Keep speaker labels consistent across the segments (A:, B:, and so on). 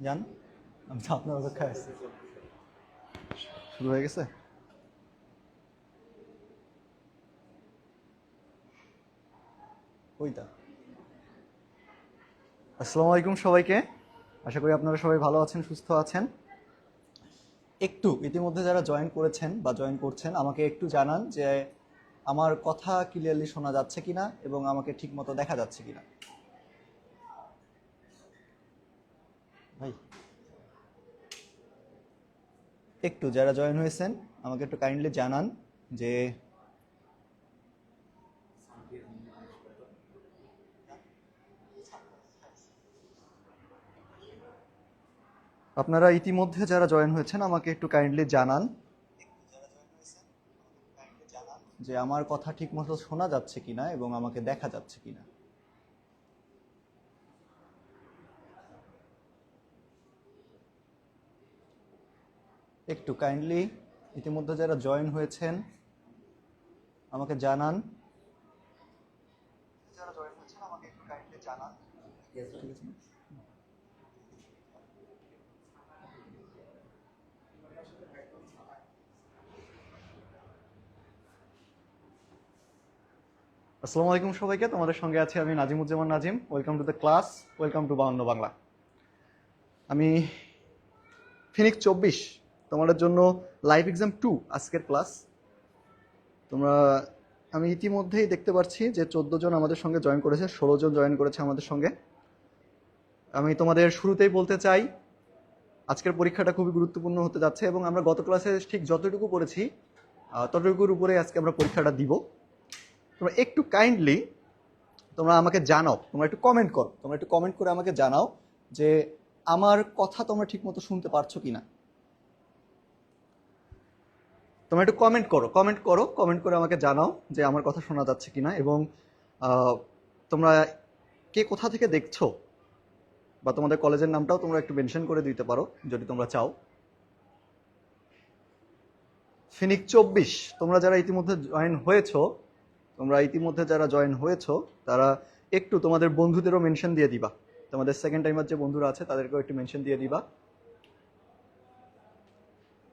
A: জান, আমি তো আপনার অপেক্ষায় আছি। শুরু হয়ে গেছে? ওইটা। আসসালামু আলাইকুম সবাইকে। আশা করি আপনারা সবাই ভালো আছেন, সুস্থ আছেন। একটু ইতিমধ্যে যারা জয়েন করেছেন বা জয়েন করছেন আমাকে একটু জানান যে আমার কথা ক্লিয়ারলি শোনা যাচ্ছে কিনা এবং আমাকে ঠিকমতো দেখা যাচ্ছে কিনা। ভাই, একটু যারা জয়েন হয়েছেন আমাকে একটু কাইন্ডলি জানান যে আপনারা ইতিমধ্যে যারা জয়েন হয়েছেন আমাকে একটু কাইন্ডলি জানান যে আমার কথা ঠিকমতো শোনা যাচ্ছে কিনা এবং আমাকে দেখা যাচ্ছে কিনা। একটু কাইন্ডলি ইতিমধ্যে যারা জয়েন হয়েছেন আমাকে জানান। যারা জয়েন হয়েছেন আমাকে একটু কাইন্ডলি জানান। ঠিক আছে। আসসালামু আলাইকুম সবাইকে, তোমাদের সঙ্গে আছি আমি Nazimuzzaman Nazim. Welcome to the class, welcome to 52 Bangla. আমি ফিনিক্স 24 তোমাদের জন্য লাইভ এক্সাম 2 আজকের ক্লাস। তোমরা আমি ইতিমধ্যেই দেখতে পাচ্ছি যে 14 জন আমাদের সঙ্গে জয়েন করেছে, 16 জন জয়েন করেছে আমাদের সঙ্গে। আমি তোমাদের শুরুতেই বলতে চাই আজকের পরীক্ষাটা খুবই গুরুত্বপূর্ণ হতে যাচ্ছে এবং আমরা গত ক্লাসে ঠিক যতটুকু পড়েছি ততটুকুর উপরে আজকে আমরা পরীক্ষাটা দিব। তোমরা একটু কাইন্ডলি তোমরা আমাকে জানাও, তোমরা একটু কমেন্ট করো, তোমরা একটু কমেন্ট করে আমাকে জানাও যে আমার কথা তোমরা ঠিকমতো শুনতে পারছো কিনা। তোমরা একটু কমেন্ট করো, কমেন্ট করে আমাকে জানাও যে আমার কথা শোনা যাচ্ছে কিনা এবং তোমরা কে কোথা থেকে দেখছো বা তোমাদের কলেজের নামটাও তোমরা একটু মেনশন করে দিতে পারো যদি তোমরা চাও। ফিনিক্স 24 তোমরা যারা ইতিমধ্যে জয়েন হয়েছো তারা একটু তোমাদের বন্ধুদেরও মেনশন দিয়ে দিবা। তোমাদের সেকেন্ড টাইমার যে বন্ধুরা আছে তাদেরকেও একটু মেনশন দিয়ে দিবা।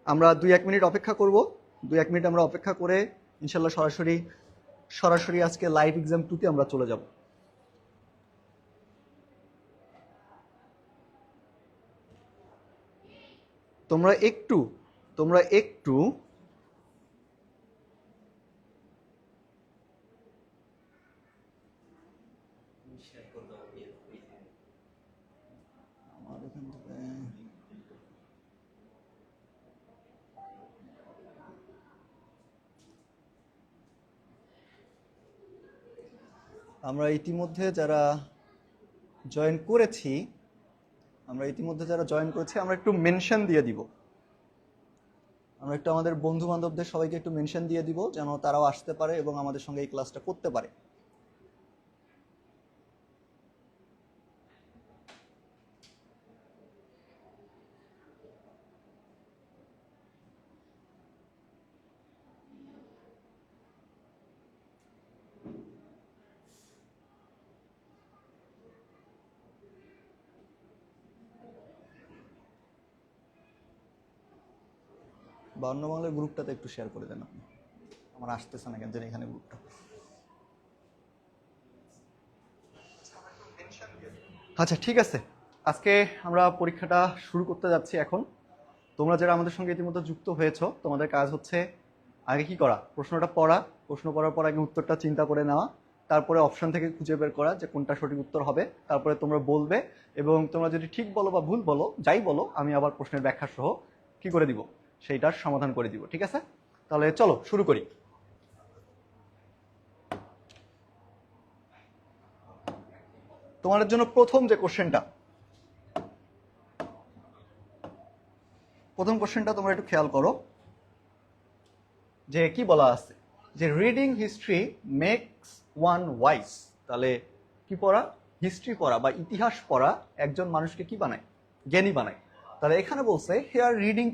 A: আমরা 2-1 মিনিট অপেক্ষা করব। 2-1 মিনিট আমরা অপেক্ষা করে ইনশাল্লাহ সরাসরি আজকে লাইভ এক্সাম 2 তে আমরা চলে যাব। তোমরা একটু আমরা ইতিমধ্যে যারা জয়েন করেছি আমরা একটু মেনশন দিয়ে দিব। আমরা একটু আমাদের বন্ধু বান্ধবদের সবাইকে একটু মেনশন দিয়ে দিব যেন তারাও আসতে পারে এবং আমাদের সঙ্গে এই ক্লাসটা করতে পারে। বা অন্য বাংলার গ্রুপটাতে একটু শেয়ার করে দেন আপনি। আমার আসতেছে না কেন জানি এখানে গ্রুপটা। আচ্ছা ঠিক আছে, আজকে আমরা পরীক্ষাটা শুরু করতে যাচ্ছি এখন। তোমরা যারা আমাদের সঙ্গে ইতিমধ্যে যুক্ত হয়েছো তোমাদের কাজ হচ্ছে আগে কি করা, প্রশ্নটা পড়া, প্রশ্ন পড়ার পর আগে উত্তরটা চিন্তা করে নেওয়া, তারপরে অপশন থেকে খুঁজে বের করা যে কোনটা সঠিক উত্তর হবে, তারপরে তোমরা বলবে এবং তোমরা যদি ঠিক বলো বা ভুল বলো যাই বলো আমি আবার প্রশ্নের ব্যাখ্যা সহ কি করে দিব, সেইটার সমাধান করে দিব। ঠিক আছে, তাহলে চলো শুরু করি। তোমাদের জন্য প্রথম কোশ্চেনটা তোমরা একটু খেয়াল করো যে কি বলা আছে যে reading history makes one wise. তাহলে কি পড়া, হিস্ট্রি পড়া বা ইতিহাস পড়া একজন মানুষকে কি বানায়, জ্ঞানী বানায়। তাহলে এখানে বলছে হেয়ার রিডিং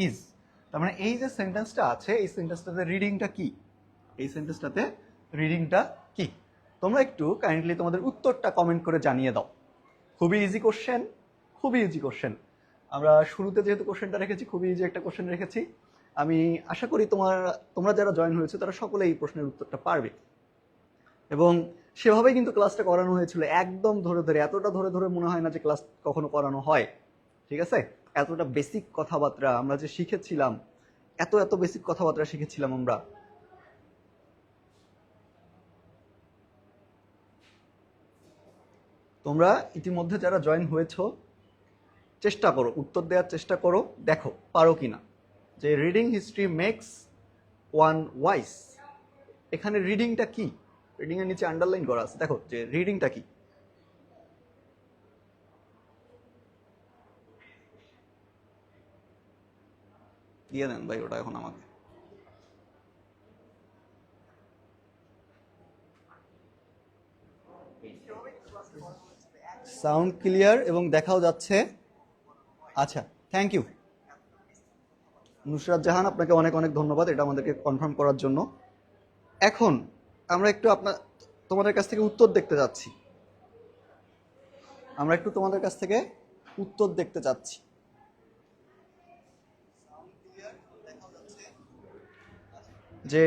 A: ইজ, তার মানে এই যে সেন্টেন্সটা আছে এই সেন্টেন্সটাতে রিডিংটা কি, তোমরা একটু কাইন্ডলি তোমাদের উত্তরটা কমেন্ট করে জানিয়ে দাও খুবই ইজি কোশ্চেন, খুবই ইজি কোশ্চেন। আমরা শুরুতে যেহেতু কোশ্চেনটা রেখেছি, খুবই ইজি একটা কোশ্চেন রেখেছি। আমি আশা করি তোমরা যারা জয়েন হয়েছে তারা সকলে এই প্রশ্নের উত্তরটা পারবে। এবং সেভাবেই কিন্তু ক্লাসটা করানো হয়েছিল, একদম ধরে ধরে, এতটা ধরে ধরে মনে হয় না যে ক্লাস কখনো করানো হয়। ঠিক আছে, এতটা বেসিক কথাবার্তা আমরা যে শিখেছিলাম, এত এত বেসিক কথাবার্তা শিখেছিলাম আমরা। তোমরা ইতিমধ্যে যারা জয়েন হয়েছো, চেষ্টা করো, উত্তর দেওয়ার চেষ্টা করো, দেখো পারো কিনা। যে reading history makes one wise, এখানে রিডিংটা কি? রিডিং এর নিচে আন্ডারলাইন করা আছে, দেখো যে রিডিংটা কি। দিয়ে দেন ভাই ওটা এখন আমাকে। সাউন্ড ক্লিয়ার এবং দেখাও যাচ্ছে। আচ্ছা, থ্যাংক ইউ নুসরাত জাহান, আপনাকে অনেক অনেক ধন্যবাদ এটা আমাদেরকে কনফার্ম করার জন্য। এখন আমরা একটু তোমাদের কাছ থেকে উত্তর দেখতে যাচ্ছি। আমরা একটু তোমাদের কাছ থেকে উত্তর দেখতে চাচ্ছি। যে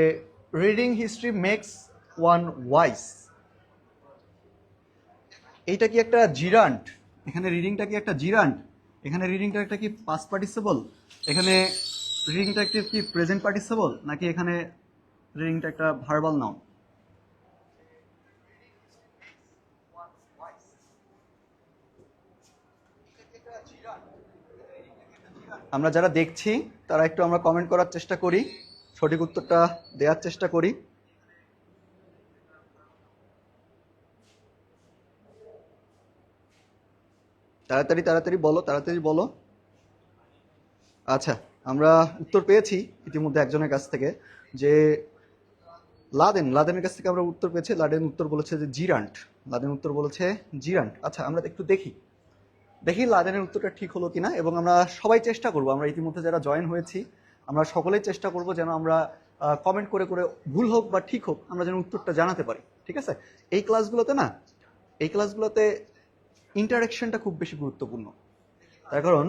A: reading history makes one wise, এইটা কি একটা জিরান্ট? এখানে রিডিংটা কি একটা জিরান্ট? এখানে রিডিংটা একটা কি পাস্ট পার্টিসিপল? এখানে রিডিংটা একটা কি প্রেজেন্ট পার্টিসিপল? নাকি এখানে রিডিংটা একটা ভার্বাল নাউন? আমরা যারা দেখছি তারা একটু আমরা কমেন্ট করার চেষ্টা করি, সঠিক উত্তরটা দেওয়ার চেষ্টা করি। তাড়াতাড়ি তাড়াতাড়ি বলো, তাড়াতাড়ি বলো। আচ্ছা, আমরা উত্তর পেয়েছি ইতিমধ্যে একজনের কাছ থেকে, যে লাদেনের কাছ থেকে আমরা উত্তর পেয়েছি। লাদেন উত্তর বলেছে যে জিরান্ট, লাদেন উত্তর বলেছে জিরান্ট। আচ্ছা, আমরা একটু দেখি লাদেনের উত্তরটা ঠিক হলো কিনা। এবং আমরা সবাই চেষ্টা করব, আমরা ইতিমধ্যে যারা জয়েন হয়েছি আমরা সকলেই চেষ্টা করব যেন আমরা কমেন্ট করে করে, ভুল হোক বা ঠিক হোক, আমরা যেন উত্তরটা জানাতে পারি। ঠিক আছে, এই ক্লাসগুলোতে ইন্টারাকশনটা খুব বেশি গুরুত্বপূর্ণ। তার কারণ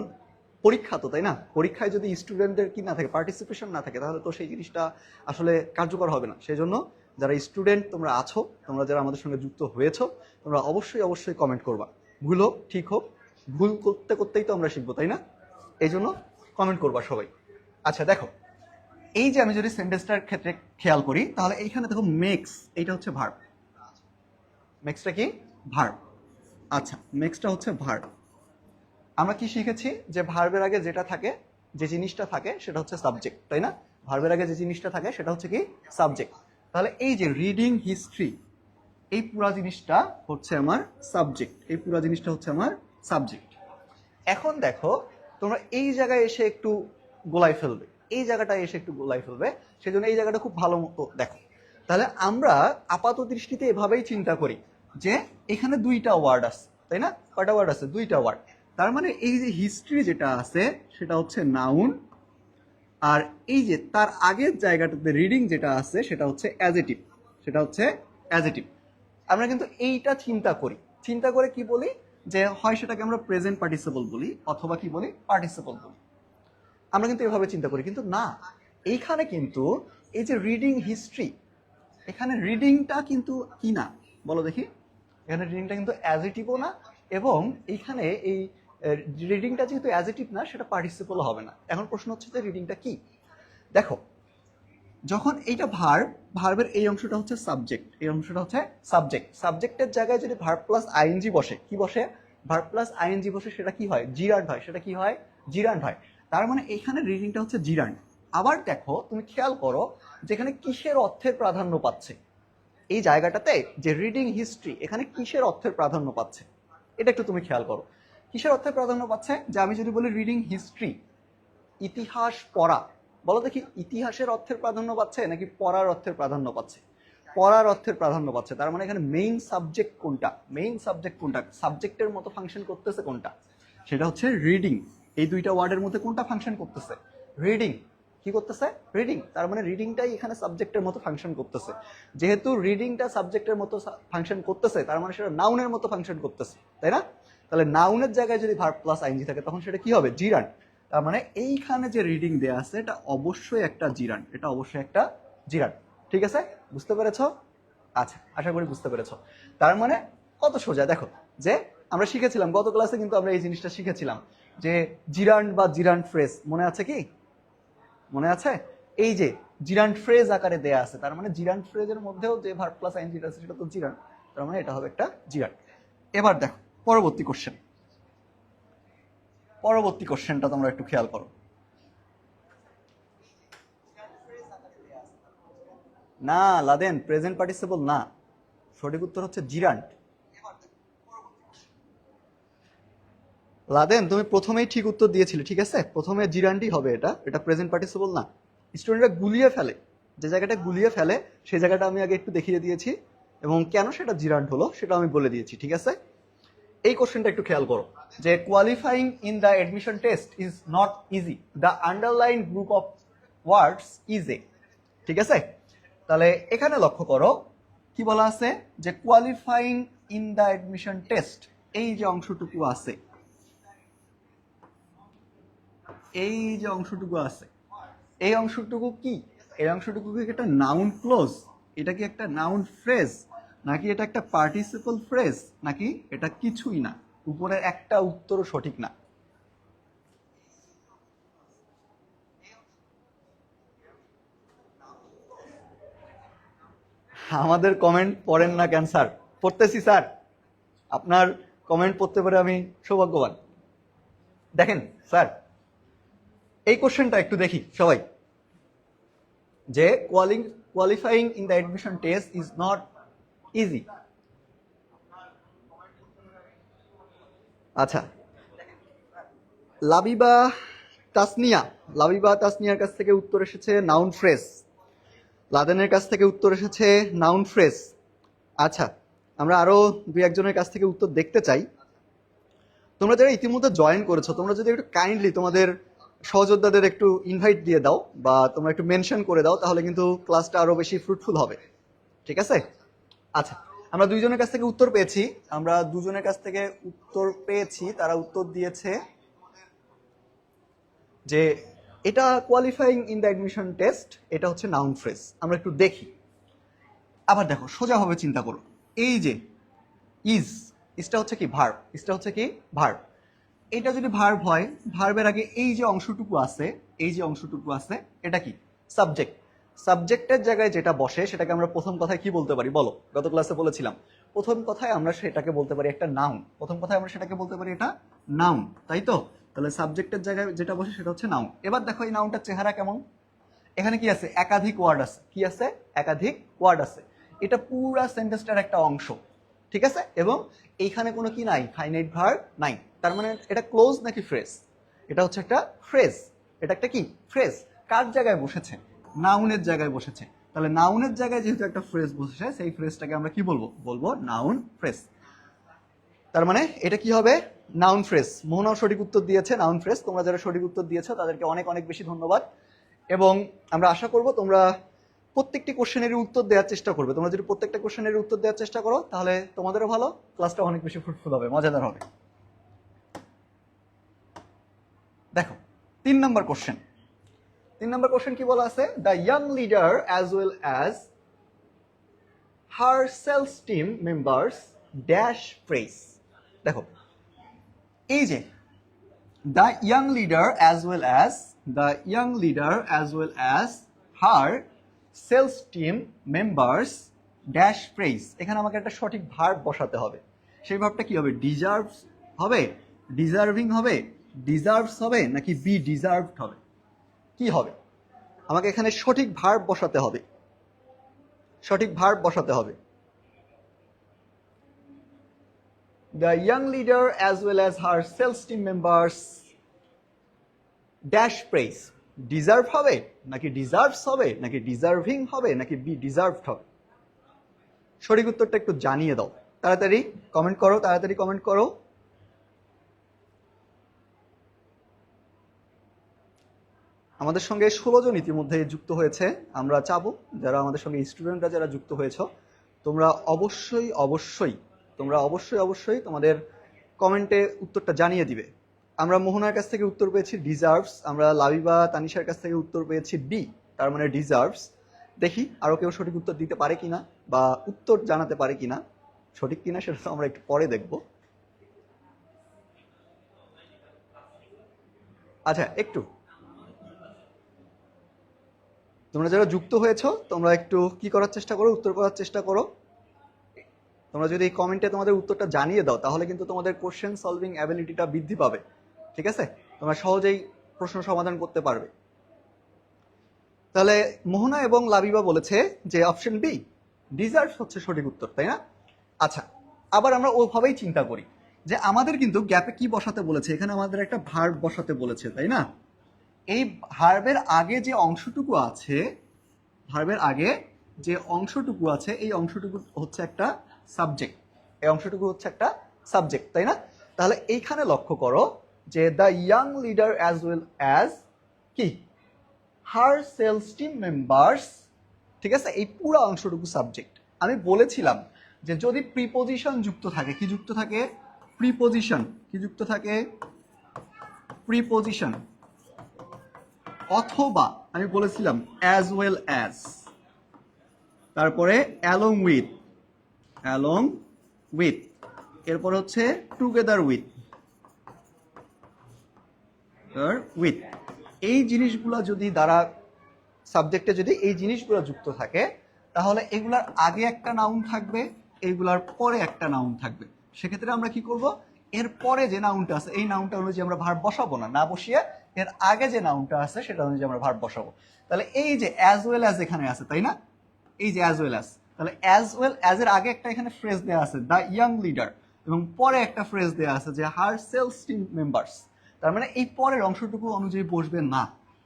A: পরীক্ষা তো, তাই না? পরীক্ষায় যদি স্টুডেন্টদের কি না থাকে, পার্টিসিপেশন না থাকে, তাহলে তো সেই জিনিসটা আসলে কার্যকর হবে না। সেই জন্য যারা স্টুডেন্ট তোমরা আছো, তোমরা যারা আমাদের সঙ্গে যুক্ত হয়েছো, তোমরা অবশ্যই অবশ্যই কমেন্ট করবা। ভুল হোক ঠিক হোক, ভুল করতে করতেই তো আমরা শিখবো, তাই না? এই জন্য কমেন্ট করবা সবাই। আচ্ছা দেখো, এই যে আমি যদি সেন্টেন্সটার ক্ষেত্রে খেয়াল করি, তাহলে এইখানে দেখো মেক্স, এইটা হচ্ছে ভার্ব। মেক্সটা কি? ভার্ব। আচ্ছা, মেক্সটা হচ্ছে ভার্ব। আমরা কি শিখেছি যে ভার্বের আগে যেটা থাকে, যে জিনিসটা থাকে সেটা হচ্ছে সাবজেক্ট, তাই না? ভার্বের আগে যে জিনিসটা থাকে সেটা হচ্ছে কি? সাবজেক্ট। তাহলে এই যে রিডিং হিস্ট্রি, এই পুরা জিনিসটা হচ্ছে আমার সাবজেক্ট, এই পুরা জিনিসটা হচ্ছে আমার সাবজেক্ট। এখন দেখো, তোমরা এই জায়গায় এসে একটু গোলাই ফেলবে, এই জায়গাটায় এসে একটু গোলাই ফেলবে, সেজন্য এই জায়গাটা খুব ভালো মতো দেখো। তাহলে আমরা আপাত দৃষ্টিতে এভাবেই চিন্তা করি যে এখানে দুইটা ওয়ার্ড আছে, তাই না? কয়টা ওয়ার্ড আছে? দুইটা ওয়ার্ড। তার মানে এই যে হিস্ট্রি যেটা আছে সেটা হচ্ছে নাউন, আর এই যে তার আগের জায়গাটাতে রিডিং যেটা আছে সেটা হচ্ছে অ্যাজেটিভ, সেটা হচ্ছে অ্যাজেটিভ। আমরা কিন্তু এইটা চিন্তা করে কি বলি, যে হয় সেটাকে আমরা প্রেজেন্ট পার্টিসিপল বলি, অথবা কি বলি? পার্টিসিপল বলি। আমরা কিন্তু এভাবে চিন্তা করি, কিন্তু না, এইখানে কিন্তু এই যে রিডিং হিস্ট্রি, এখানে রিডিংটা কিন্তু কি না বলো দেখি? এখানে রিডিংটা কিন্তু অ্যাজেটিভও না, এবং এইখানে এই রিডিংটা যেহেতু অ্যাজেটিভ না, সেটা পার্টিসিপল হবে না। এখন প্রশ্ন হচ্ছে যে রিডিংটা কি? দেখো, যখন এইটা ভার্বের এই অংশটা হচ্ছে সাবজেক্ট, এই অংশটা হচ্ছে সাবজেক্ট। সাবজেক্টের জায়গায় যদি ভার্ব প্লাস আইএনজি বসে, কি বসে? ভার্ব প্লাস আইএনজি বসে, সেটা কি হয়? জিরান্ট হয়। সেটা কি হয়? জিরান্ট হয়। তার মানে এখানে রিডিংটা হচ্ছে জিরান্ট। আবার দেখো, তুমি খেয়াল করো যেখানে কিসের অর্থের প্রাধান্য পাচ্ছে এই জায়গাটাতে, যে রিডিং হিস্ট্রি, এখানে কিসের অর্থের প্রাধান্য পাচ্ছে এটা একটু তুমি খেয়াল করো। কিসের অর্থের প্রাধান্য পাচ্ছে? যে আমি যদি বলি রিডিং হিস্ট্রি, ইতিহাস পড়া, বলো দেখি ইতিহাসের অর্থের প্রাধান্য পাচ্ছে নাকি পড়ার অর্থের প্রাধান্য পাচ্ছে? পড়ার অর্থের প্রাধান্য পাচ্ছে। তার মানে এখানে মেইন সাবজেক্ট কোনটা? সাবজেক্টের মতো ফাংশন করতেছে কোনটা? সেটা হচ্ছে রিডিং। এই দুইটা ওয়ার্ডের মধ্যে কোনটা ফাংশন করতেছে? রিডিং। কি করতেছে? রিডিং। তার মানে রিডিংটাই এখানে সাবজেক্টের মতো ফাংশন করতেছে। যেহেতু রিডিংটা সাবজেক্টের মতো ফাংশন করতেছে, তার মানে সেটা নাউনের মতো ফাংশন করতেছে, তাই না? তাহলে নাউনের জায়গায় যদি ভার্ব প্লাস আইএনজি থাকে তখন সেটা কি হবে? জিরান্ড। তার মানে এইখানে যে রিডিং দেয়া আছে এটা অবশ্যই একটা জিরান্ড, এটা অবশ্যই একটা জিরান্ড। ঠিক আছে, বুঝতে পেরেছো? আচ্ছা, আশা করি বুঝতে পেরেছো। তার মানে কত সোজা দেখো, যে আমরা শিখেছিলাম গত ক্লাসে, কিন্তু আমরা এই জিনিসটা শিখেছিলাম যে জিরান্ড বা জিরান্ড ফ্রেজ, মনে আছে কি? মনে আছে? এই যে জিরান্ড ফ্রেজ আকারে দেয়া আছে, তার মানে জিরান্ড ফ্রেজের মধ্যেও যে ভার্ব প্লাস আইএনজি আছে সেটা তো জিরান্ড, তার মানে এটা হবে একটা জিরান্ড। এবার দেখো পরবর্তী কোশ্চেন, পরবর্তী কোশ্চেনটা তোমরা একটু খেয়াল করো। না লাদেন, প্রেজেন্ট পার্টিসিপল না, সঠিক উত্তর হচ্ছে জিরান্ড। লাদেন তুমি প্রথমেই ঠিক উত্তর দিয়েছিলে, ঠিক আছে, প্রথমে জিরান্ডই হবে, এটা এটা প্রেজেন্ট পার্টিসিপল না। স্টুডেন্টরা গুলিয়ে ফেলে, যে জায়গাটা গুলিয়ে ফেলে সেই জায়গাটা আমি আগে একটু দেখিয়ে দিয়েছি, এবং কেন সেটা জিরান্ড হলো সেটা আমি বলে দিয়েছি, ঠিক আছে। এই কোশ্চেনটা একটু খেয়াল করো, যে qualifying in the admission test is not easy, the underline group of words is a. ঠিক আছে, তাহলে এখানে লক্ষ্য করো কি বলা আছে, যে qualifying in the admission test, এই যে অংশটুকু আছে, এই যে অংশটুকু আছে, এই অংশটুকু কি? এই অংশটুকু কি একটা নাউন ক্লোজ? এটা কি একটা নাউন ফ্রেজ, নাকি এটা একটা পার্টিসিপল ফ্রেজ, নাকি এটা কিছুই না? উপরের একটা উত্তরও সঠিক না। আমাদের কমেন্ট পড়েন না কেন স্যার? পড়তেছি স্যার, আপনার কমেন্ট পড়তে পারে আমি সৌভাগ্যবান। দেখেন স্যার, এই কোশ্চেনটা একটু দেখি সবাই, যে qualifying in the admission test is not easy. আচ্ছা, লাবিবা তাসনিয়া, লাবিবা তাসনিয়ার কাছ থেকে উত্তর এসেছে নাউন ফ্রেজ, লাদেনের কাছ থেকে উত্তর এসেছে নাউন ফ্রেজ। আচ্ছা, আমরা আরো দুই একজনের কাছ থেকে উত্তর দেখতে চাই। তোমরা যারা ইতিমধ্যে জয়েন করেছো, তোমরা যদি একটু কাইন্ডলি তোমাদের সহযোদ্ধাদের একটু ইনভাইট দিয়ে দাও, বা তোমরা একটু মেনশন করে দাও, তাহলে কিন্তু ক্লাসটা আরো বেশি ফ্রুটফুল হবে। ঠিক আছে? আচ্ছা, আমরা দুইজনের কাছ থেকে উত্তর পেয়েছি, আমরা দুজনের কাছ থেকে উত্তর পেয়েছি, তারা উত্তর দিয়েছে যে এটা qualifying in the admission test, এটা হচ্ছে নাউন ফ্রেজ। আমরা একটু দেখি। আবার দেখো, সোজাভাবে চিন্তা করো, এই যে ইজটা হচ্ছে কি? ভার্ব। ইজটা হচ্ছে কি? ভার্ব। এটা যদি ভার্ব হয়, ভার্বের আগে এই যে অংশটুকু আছে, এই যে অংশটুকু আছে, এটা কি? সাবজেক্ট। সাবজেক্টের জায়গায় যেটা বসে সেটাকে আমরা প্রথম কথায় কি বলতে পারি বলো? গত ক্লাসে বলেছিলাম, প্রথম কথায় আমরা সেটাকে বলতে পারি একটা নাউন। প্রথম কথায় আমরা সেটাকে বলতে পারি এটা নাউন, তাই তো? তাহলে সাবজেক্টের জায়গায় যেটা বসে সেটা হচ্ছে নাউন। এবার দেখো এই নাউনটার চেহারা কেমন। এখানে কি আছে? একাধিক ওয়ার্ড আছে। কি আছে? একাধিক ওয়ার্ড আছে। এটা পুরা সেন্টেন্সটার একটা অংশ, ঠিক আছে? এবং এইখানে কোনো কি নাই? ফাইনাইট ভার্ব নাই। তার মানে এটা ক্লোজ নাকি ফ্রেজ? এটা হচ্ছে একটা ফ্রেজ। এটা একটা কি? ফ্রেজ। কার জায়গায় বসেছে? নাউনের জায়গায় বসেছে। তাহলে নাউনের জায়গায় যেহেতু একটা ফ্রেজ বসেছে, সেই ফ্রেজটাকে আমরা কি বলবো? বলবো নাউন ফ্রেজ। তার মানে এটা কি হবে? Noun phrase. মোহনাও সঠিক উত্তর দিয়েছে, নাউন ফ্রেজ। তোমরা যারা সঠিক উত্তর দিয়েছো তাদেরকে অনেক অনেক বেশি ধন্যবাদ, এবং আমরা আশা করব তোমরা প্রত্যেকটি কোশ্চেনের উত্তর দেওয়ার চেষ্টা করবে। তোমরা যদি প্রত্যেকটা কোশ্চেনের উত্তর দেওয়ার চেষ্টা করো, তাহলে তোমাদেরও ভালো, ক্লাসটা অনেক বেশি ফ্রুটফুল হবে, মজাদার হবে। দেখো 3 নম্বর কোশ্চেন। 3 নম্বর কোশ্চেন কি বলা আছে? The young leader as well as her sales team members dash praise. দেখো এই যে the young leader as well as, the young leader as well as her sales team members dash praise, এখানে আমাকে একটা সঠিক ভার্ব বসাতে হবে। সেই ভার্বটা কি হবে? ডিজার্ভস হবে, ডিজার্ভিং হবে, ডিজার্ভস হবে, নাকি বি ডিজার্ভড হবে? কি হবে? আমাকে এখানে সঠিক ভার্ব বসাতে হবে, সঠিক ভার্ব বসাতে হবে। The young leader as well as her sales team members dash praise, deserve হবে, নাকি ডিজার্ভস হবে, নাকি ডিজার্ভিং হবে, নাকি বি ডিজার্ভড হবে? সঠিক উত্তরটা একটু জানিয়ে দাও, তাড়াতাড়ি কমেন্ট করো, তাড়াতাড়ি কমেন্ট করো। আমাদের সঙ্গে 16 জন ইতিমধ্যে যুক্ত হয়েছে। আমরা চাবো যারা আমাদের সঙ্গে স্টুডেন্টরা যারা যুক্ত হয়েছো তোমরা অবশ্যই তোমাদের কমেন্টে উত্তরটা জানিয়ে দিবে। আমরা মোহনার কাছ থেকে উত্তর পেয়েছি ডিজার্ভস, আমরা লাবিবা তানিশার কাছ থেকে উত্তর পেয়েছি ডি, তার মানে ডিজার্ভস। দেখি আরো কেউ সঠিক উত্তর দিতে পারে কিনা বা উত্তর জানাতে পারে কিনা, সঠিক কিনা সেটা তো আমরা একটু পরে দেখব। আচ্ছা, একটু তোমরা যারা যুক্ত হয়েছো তোমরা একটু কি করার চেষ্টা করো, উত্তর করার চেষ্টা করো। তোমরা যদি এই কমেন্টে তোমাদের উত্তরটা জানিয়ে দাও তাহলে কিন্তু তোমাদের কোশ্চেন সলভিং অ্যাবিলিটিটা বৃদ্ধি পাবে। ঠিক আছে, তোমরা সহজেই প্রশ্ন সমাধান করতে পারবে। তাহলে মোহনা এবং লাবিবা বলেছে যে অপশন বি ডিজার্ভস হচ্ছে সঠিক উত্তর, তাই না? আচ্ছা, আবার আমরা ওইভাবেই চিন্তা করি যে আমাদের কিন্তু গ্যাপে কি বসাতে বলেছে, এখানে আমাদের একটা ভার্ব বসাতে বলেছে, তাই না? এই ভার্বের আগে যে অংশটুকু আছে, এই অংশটুকু হচ্ছে একটা সাবজেক্ট, তাই না? তাহলে এইখানে লক্ষ্য করো যে the young leader as well as কি হার সেলস টিম মেম্বার্স, ঠিক আছে? এই পুরো অংশটুকু সাবজেক্ট। আমি বলেছিলাম যে যদি প্রিপোজিশন যুক্ত থাকে, কি যুক্ত থাকে? প্রিপোজিশন, অথবা আমি বলেছিলাম অ্যাজ ওয়েল অ্যাজ, তারপরে অ্যালং উইথ, এরপর হচ্ছে টুগেদার উইথ, এই জিনিসগুলো যদি দ্বারা সাবজেক্টে যদি এই জিনিসগুলো যুক্ত থাকে তাহলে এগুলার আগে একটা নাউন থাকবে, এইগুলার পরে একটা নাউন থাকবে। সেক্ষেত্রে আমরা কি করব, এর পরে যে নাউনটা আছে এই নাউনটা অনুযায়ী আমরা ভার্ব বসাবো না বসিয়ে এর আগে যে নাউনটা আছে সেটা অনুযায়ী আমরা ভার্ব বসাবো। তাহলে এই যে অ্যাজ ওয়েল অ্যাজ এখানে আছে, তাই না? এই যে অ্যাজ ওয়েল অ্যাজ, তাহলে অ্যাজ ওয়েল অ্যাজ এর আগে একটা এখানে ফ্রেজ দেওয়া আছে দ্য ইয়াং লিডার, এবং পরে একটা ফ্রেজ দেওয়া আছে যে হার সেলস টিম মেম্বার্স। তার মানে এই পরের অংশটুকু অনুযায়ী বসবে না,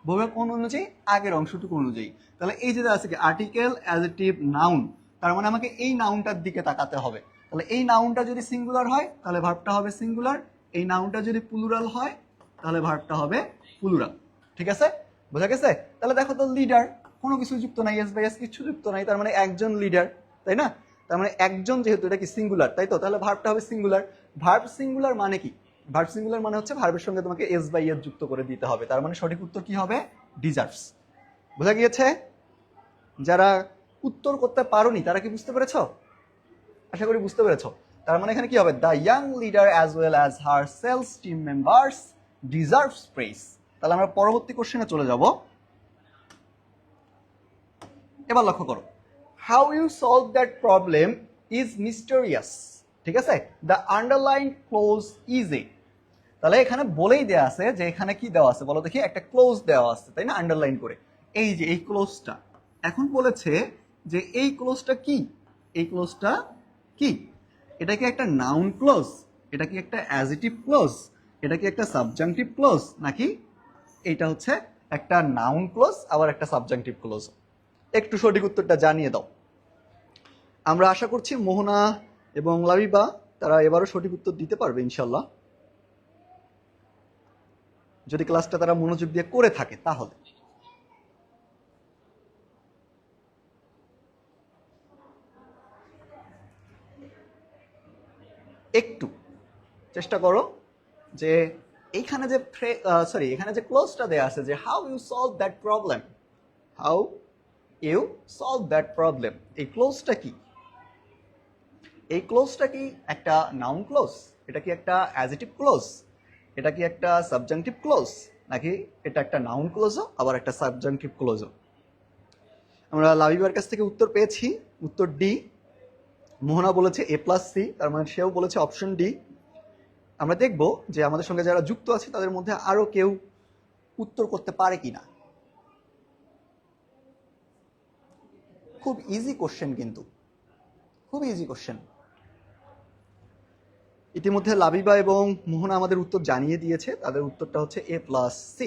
A: বসবে কোন অনুযায়ী? আগের অংশটুকু অনুযায়ী। তাহলে এই যে আছে কি আর্টিকেল অ্যাডজেক্টিভ নাউন, তার মানে আমাকে এই নাউনটার দিকে তাকাতে হবে। তাহলে এই নাউনটা যদি সিঙ্গুলার হয় তাহলে ভার্বটা হবে সিঙ্গুলার, এই নাউনটা যদি প্লুরাল হয় তাহলে ভার্বটা হবে প্লুরাল। ঠিক আছে, বোঝা গেছে? তাহলে দেখো তো লিডার কোনো কিছু যুক্ত নাই, এস বাই এস কিছু যুক্ত নাই, তার মানে একজন লিডার, তাই না? তার মানে একজন, যেহেতু এটা কি সিঙ্গুলার, তাই তো? তাহলে ভার্বটা হবে সিঙ্গুলার। ভার্ব সিঙ্গুলার মানে কি? ভার্ব সিঙ্গুলার মানে হচ্ছে ভার্বের সঙ্গে তোমাকে এস বাই এস যুক্ত করে দিতে হবে, তার মানে সঠিক উত্তর কি হবে? ডিজার্ভস। বোঝা গিয়েছে? যারা উত্তর করতে পারোনি তারা কি বুঝতে পেরেছো? আশা করি বুঝতে পেরেছো। তার মানে এখানে কি হবে? The young leader as well as her sales team members deserves praise. তাহলে আমরা পরবর্তী কোশ্চেনে চলে যাব। এবার লক্ষ্য করো, how you solve that problem is mysterious. ঠিক আছে, the underline clause is A. তাহলে এখানে বলেই দেওয়া আছে যে এখানে কি দেওয়া আছে বলো দেখি, একটা ক্লোজ দেওয়া আছে, তাই না? আন্ডারলাইন করে এই যে এই ক্লোজটা। এখন বলেছে যে এই ক্লোজটা কি, এটা কি একটা নাউন ক্লোজ, এটা কি একটা অ্যাডজেক্টিভ ক্লোজ, এটা কি একটা সাবজাংটিভ ক্লোজ, নাকি এটা হচ্ছে একটা নাউন ক্লোজ আবার একটা সাবজাংটিভ ক্লোজ? একটু সঠিক উত্তরটা জানিয়ে দাও। আমরা আশা করছি মোহনা এবং লাবিবা তারা এবারও সঠিক উত্তর দিতে পারবে ইনশাল্লাহ, যদি ক্লাসটা তারা মনোযোগ দিয়ে করে থাকে তাহলে। একটু চেষ্টা করো যে এখানে যে ক্লোজটা দেয়া আছে যে how you solve that problem, এই ক্লোজটা কি? এই ক্লোজটা কি একটা নাউন ক্লোজ, এটা কি একটা অ্যাডজেক্টিভ ক্লোজ, এটা কি একটা সাবজাংটিভ ক্লোজ, নাকি এটা একটা নাউন ক্লোজও আবার একটা সাবজাংটিভ ক্লোজও? আমরা লাবিবার কাছ থেকে উত্তর পেয়েছি, উত্তর ডি। মোহনা বলেছে A+C, তার মানে সেও বলেছে অপশন ডি। আমরা দেখব যে আমাদের সঙ্গে যারা যুক্ত আছে তাদের মধ্যে আরো কেউ উত্তর করতে পারে কিনা। খুব ইজি কোশ্চেন, কিন্তু খুব ইজি কোশ্চেন। ইতিমধ্যে লাবিবা এবং মোহনা আমাদের উত্তর জানিয়ে দিয়েছে, তাদের উত্তরটা হচ্ছে A+C।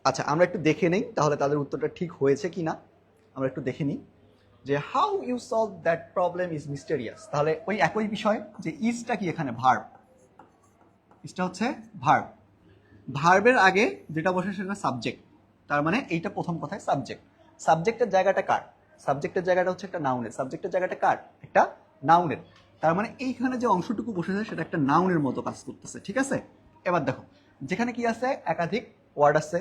A: আচ্ছা, আমরা একটু দেখে নেই তাহলে তাদের উত্তরটা ঠিক হয়েছে কিনা। আমরা একটু দেখে নিই যে how you solve that problem is mysterious. তাহলে ওই একই বিষয় যে ইজটা কি এখানে ভার্ব, ইজটা হচ্ছে ভার্ব। ভার্বের আগে যেটা বসে সেটা সাবজেক্ট, তার মানে এইটা প্রথম কথায় সাবজেক্ট। সাবজেক্টের জায়গাটা কার? সাবজেক্টের জায়গাটা হচ্ছে একটা নাউনের। সাবজেক্টের জায়গাটা কার? একটা নাউনের। তার মানে এইখানে যে অংশটুকু বসেছে সেটা একটা নাউনের মতো কাজ করতেছে, ঠিক আছে? এবার দেখো, যেখানে কি আছে, একাধিক ওয়ার্ড আছে,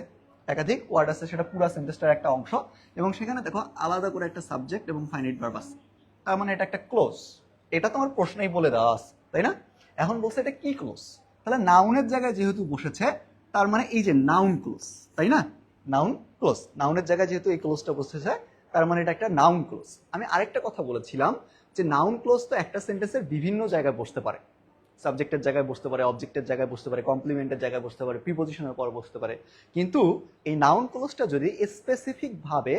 A: একাধিক ওয়ার্ড আছে, সেটা পুরো সেন্টেন্সটার একটা অংশ, এবং সেখানে দেখো আলাদা করে একটা সাবজেক্ট এবং ফাইনাইট ভার্ব আছে। তার মানে এটা একটা ক্লোজ। এটা তোমার প্রশ্নেই বলে দেওয়া আছে, তাই না? এখন বলছে এটা কি ক্লোজ, তাহলে নাউনের জায়গায় যেহেতু বসেছে তার মানে এই যে নাউন ক্লোজ, তাই না? নাউন ক্লোজ, নাউনের জায়গায় যেহেতু এই ক্লোজটা বসেছে তার মানে এটা একটা নাউন ক্লোজ। আমি আরেকটা কথা বলেছিলাম যে নাউন ক্লোজ তো একটা সেন্টেন্সের বিভিন্ন জায়গায় বসতে পারে। সাবজেক্টের জায়গায় বসতে পারে, অবজেক্টের জায়গায় বসতে পারে, কমপ্লিমেন্টের জায়গায় বসতে পারে, প্রিপোজিশনের পর বসতে পারে। কিন্তু এই নাউন ক্লোজটা যদি স্পেসিফিক ভাবে,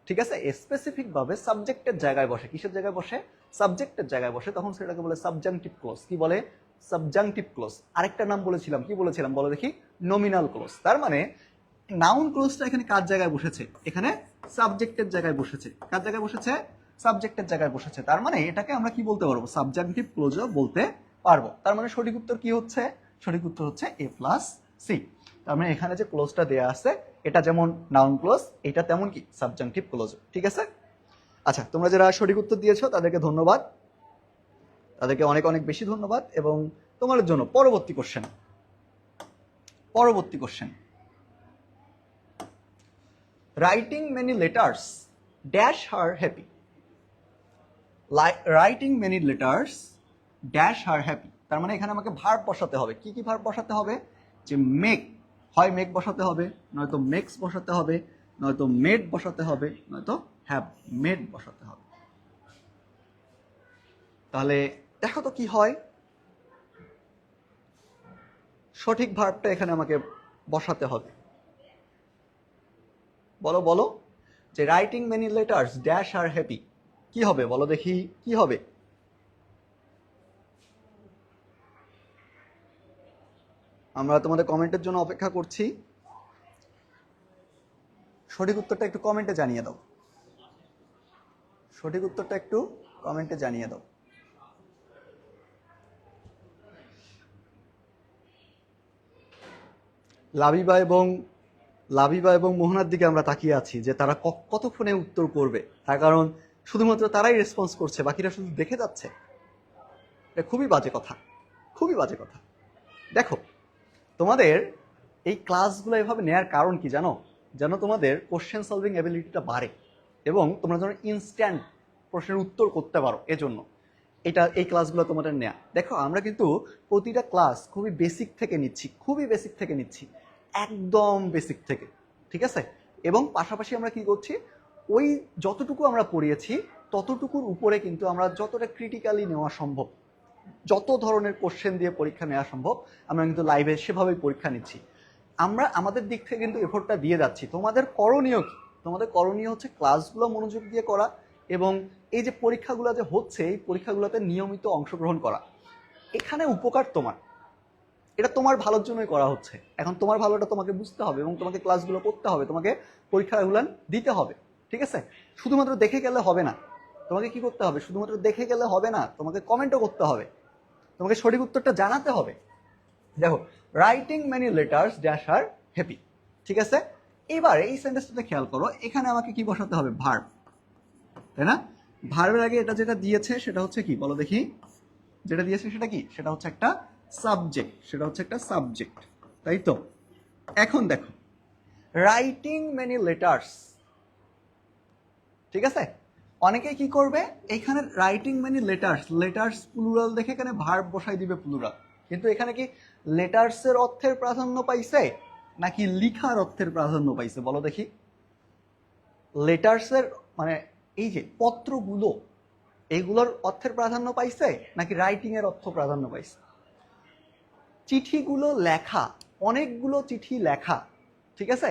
A: ঠিক আছে, স্পেসিফিক ভাবে সাবজেক্টের জায়গায় বসে, কিসের জায়গায় বসে? সাবজেক্টের জায়গায় বসে, তখন সেটাকে বলে সাবজাংটিভ ক্লোজ। কি বলে? Subjunctive close. আরেকটা নাম বলেছিলাম, কি বলেছিলাম বলো দেখি? Nominal close. তার মানে নাউন ক্লোজটা এখানে কার জায়গায় বসেছে? এখানে সাবজেক্টের জায়গায় বসেছে। কার জায়গায় বসেছে? সাবজেক্টের জায়গায় বসেছে। তার মানে এটাকে আমরা কি বলতে পারবো? সাবজাংটিভ ক্লোজও বলতে পারবো। তার মানে সঠিক উত্তর কি হচ্ছে? সঠিক উত্তর হচ্ছে এ প্লাস সি। তার মানে এখানে যে ক্লোজটা দেয়া আছে এটা যেমন নাউন ক্লোজ, এটা তেমন কি সাবজাংটিভ ক্লোজ, ঠিক আছে? আচ্ছা, তোমরা যারা সঠিক উত্তর দিয়েছো তাদেরকে ধন্যবাদ, তাদেরকে অনেক অনেক বেশি ধন্যবাদ। এবং তোমাদের জন্য পরবর্তী কোশ্চেন, পরবর্তী question, writing many letters dash her happy. Writing many letters dash her happy. তার মানে এখানে আমাকে ভার্ব বসাতে হবে। কি কি ভার্ব বসাতে হবে? যে মেক, হয় মেক বসাতে হবে, নয়তো মেক্স বসাতে হবে, নয়তো মেড বসাতে হবে, নয়তো হ্যাভ মেড বসাতে হবে। তাহলে দেখো তো কি হয়। সঠিক ভার্বটা এখানে আমাকে বসাতে হবে। বলো বলো, যে রাইটিং মেনি লেটার্স ড্যাশ আর হ্যাপি, কি হবে বলো দেখি, কি হবে? আমরা তোমাদের কমেন্টের জন্য অপেক্ষা করছি। সঠিক উত্তরটা একটু কমেন্টে জানিয়ে দাও। সঠিক উত্তরটা একটু কমেন্টে জানিয়ে দাও। লাবিবা এবং মোহনার দিকে আমরা তাকিয়ে আছি যে তারা কতক্ষণে উত্তর করবে, তার কারণ শুধুমাত্র তারাই রেসপন্স করছে, বাকিরা শুধু দেখে যাচ্ছে। এটা খুবই বাজে কথা, খুবই বাজে কথা। দেখো, তোমাদের এই ক্লাসগুলো এভাবে নেওয়ার কারণ কি জানো? যেন তোমাদের কোশ্চেন সলভিং অ্যাবিলিটিটা বাড়ে এবং তোমরা যেন ইনস্ট্যান্ট প্রশ্নের উত্তর করতে পারো, এজন্য এই ক্লাসগুলো তোমাদের নেয়া। দেখো, আমরা কিন্তু প্রতিটা ক্লাস খুবই বেসিক থেকে নিচ্ছি, খুবই বেসিক থেকে নিচ্ছি, একদম বেসিক থেকে, ঠিক আছে? এবং পাশাপাশি আমরা কি করছি, ওই যতটুকু আমরা পড়িয়েছি ততটুকুর উপরে কিন্তু আমরা যতটা ক্রিটিক্যালি নেওয়া সম্ভব, যত ধরনের কোশ্চেন দিয়ে পরীক্ষা নেওয়া সম্ভব আমরা কিন্তু লাইভে সেভাবেই পরীক্ষা নিচ্ছি। আমরা আমাদের দিক থেকে কিন্তু এফোর্টটা দিয়ে যাচ্ছি। তোমাদের করণীয় কি? তোমাদের করণীয় হচ্ছে ক্লাসগুলো মনোযোগ দিয়ে করা এবং এই যে পরীক্ষাগুলো যে হচ্ছে এই পরীক্ষাগুলোতে নিয়মিত অংশগ্রহণ করা। এখানে উপকার তোমার, এটা তোমার ভালোর জন্যই করা হচ্ছে। এখন তোমার ভালোটা তোমাকে বুঝতে হবে এবং তোমাকে ক্লাসগুলো করতে হবে, তোমাকে পরীক্ষাগুলো দিতে হবে, ঠিক আছে? শুধুমাত্র দেখে গেলে হবে না। তোমাকে কি করতে হবে? শুধুমাত্র দেখে গেলে হবে না, তোমাকে কমেন্টও করতে হবে, তোমাকে সঠিক উত্তরটা জানাতে হবে। দেখো, রাইটিং মেনি লেটার্স ড্যাশ আর হ্যাপি, ঠিক আছে? এবার এই সেন্টেন্সটাতে খেয়াল করো, এখানে আমাকে কি বসাতে হবে? ভার্ব, তাই না? ভার্বের আগে এটা যেটা দিয়েছে সেটা হচ্ছে কি বলো দেখি? যেটা দিয়েছে সেটা কি? সেটা হচ্ছে একটা সাবজেক্ট, সেটা হচ্ছে একটা সাবজেক্ট, তাই তো? এখন দেখো, রাইটিং মেনি লেটার্স, ঠিক আছে? অনেকেই কি করবে, এখানে writing many letters, letters plural দেখে এখানে ভার্ব বসাই দিবে প্লুরাল। কিন্তু এখানে কি লেটার্সের অর্থের প্রাধান্য পাইছে নাকি লিখার অর্থের প্রাধান্য পাইছে বলো দেখি? লেটার্সের মানে এই যে পত্রগুলো, এইগুলোর অর্থের প্রাধান্য পাইছে নাকি রাইটিং এর অর্থ প্রাধান্য পাইছে? চিঠিগুলো লেখা, অনেকগুলো চিঠি লেখা, ঠিক আছে?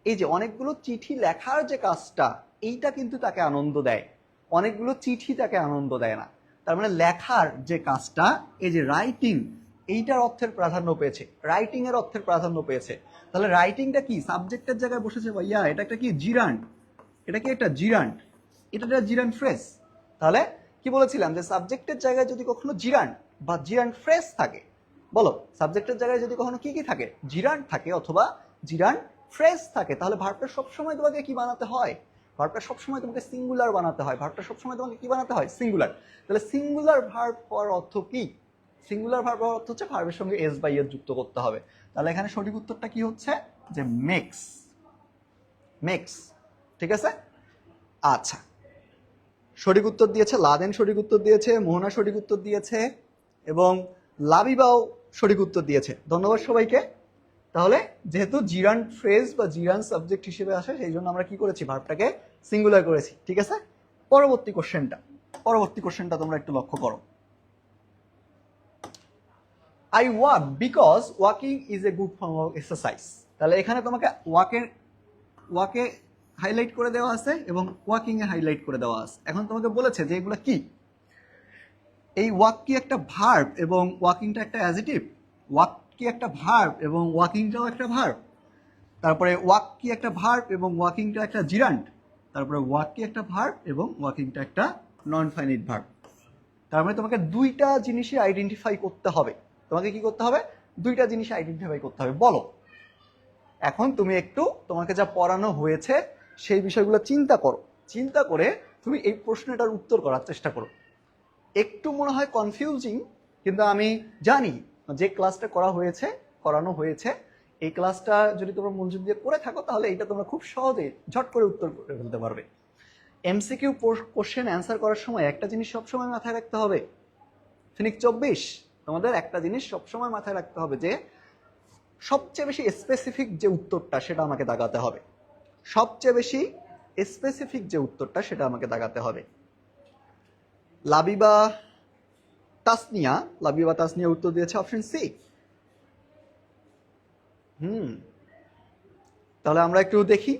A: এই যে অনেকগুলো চিঠি লেখার যে কাজটা, এইটা কিন্তু তাকে আনন্দ দেয়, অনেকগুলো চিঠি তাকে আনন্দ দেয় না। তার মানে লেখার যে কাজটা, এই যে রাইটিং, এইটার অর্থের প্রাধান্য পেয়েছে, রাইটিং এর অর্থের প্রাধান্য পেয়েছে। তাহলে রাইটিংটা কি সাবজেক্টের জায়গায় বসেছে ভাইয়া? এটা একটা কি জিরান্ড, এটা কি একটা জিরান্ড, এটা একটা জিরান্ড ফ্রেজ। তাহলে কি বলেছিলাম যে সাবজেক্টের জায়গায় যদি কখনো জিরান্ড বা জিরান্ড ফ্রেজ থাকে, বলো সাবজেক্টের জায়গায় যদি কখনো কি কি থাকে, জিরান্ড থাকে অথবা জিরান্ড ফ্রেজ থাকে, তাহলে ভার্বটা সবসময় তোমাকে কি বানাতে হয়? ভার্বটা সবসময় তোমাকে সিঙ্গুলার বানাতে হয়। ভার্বটা সবসময় তোমাকে কি বানাতে হয়? সিঙ্গুলার। তাহলে সিঙ্গুলার ভার্ব হওয়ার অর্থ কি? সিঙ্গুলার ভার্ব হওয়ার অর্থ হচ্ছে ভার্বের সঙ্গে এস বাই এস যুক্ত করতে হবে। তাহলে এখানে সঠিক উত্তরটা কি হচ্ছে? যে মেক্স। মেক্স, ঠিক আছে। আচ্ছা, সঠিক উত্তর দিয়েছে লাদেন, সঠিক উত্তর দিয়েছে মোহনা, সঠিক উত্তর দিয়েছে এবং লাবিবাও সঠিক উত্তর দিয়েছে। ধন্যবাদ সবাইকে। তাহলে যেহেতু জিরান্ড ফ্রেজ বা জিরান্ড সাবজেক্ট হিসেবে আসে, সেই জন্য আমরা কি করেছি? ভার্বটাকে সিঙ্গুলার করেছি, ঠিক আছে। পরবর্তী কোশ্চেনটা তোমরা একটু লক্ষ্য করো। I walk because walking is a good form of exercise. তাহলে এখানে তোমাকে ওয়াকে হাইলাইট করে দেওয়া আছে এবং ওয়াকিং এ হাইলাইট করে দেওয়া আছে। এখন তোমাকে বলেছে যে এগুলো কি? এই ওয়াক কি একটা ভার্ব এবং ওয়াকিংটা একটা অ্যাডজেক্টিভ? ওয়াক কি একটা ভার্ব এবং ওয়াকিংটাও একটা ভার্ব? তারপরে ওয়াক কি একটা ভার্ব এবং ওয়াকিংটা একটা জিরান্ড? তারপরে ওয়াক কি একটা ভার্ব এবং ওয়াকিংটা একটা নন ফাইনাইট ভার্ব? তার মানে তোমাকে দুইটা জিনিসই আইডেন্টিফাই করতে হবে। তোমাকে কি করতে হবে? দুইটা জিনিস আইডেন্টিফাই করতে হবে। বলো, এখন তুমি একটু তোমাকে যা পড়ানো হয়েছে সেই বিষয়গুলো চিন্তা করো। চিন্তা করে তুমি এই প্রশ্নটার উত্তর করার চেষ্টা করো। একটু মনে হয় কনফিউজিং, কিন্তু আমি জানি যে ক্লাসটা করানো হয়েছে, এই ক্লাসটা যদি তোমরা মনোযোগ দিয়ে করে থাকো তাহলে এটা তোমরা খুব সহজে ঝট করে উত্তর করে ফেলতে পারবে। এমসিকিউ কোশ্চেন অ্যান্সার করার সময় একটা জিনিস সবসময় মাথায় রাখতে হবে, ফিনিক্স 24 তোমাদের একটা জিনিস সবসময় মাথায় রাখতে হবে যে সবচেয়ে বেশি স্পেসিফিক যে উত্তরটা সেটা আমাকে দাগাতে হবে। সবচেয়ে বেশি স্পেসিফিক যে উত্তরটা সেটা আমাকে দাগাতে হবে। লাবিবা তাসনিয়া উত্তর দিয়েছে অপশন সি। তাহলে আমরা একটু দেখি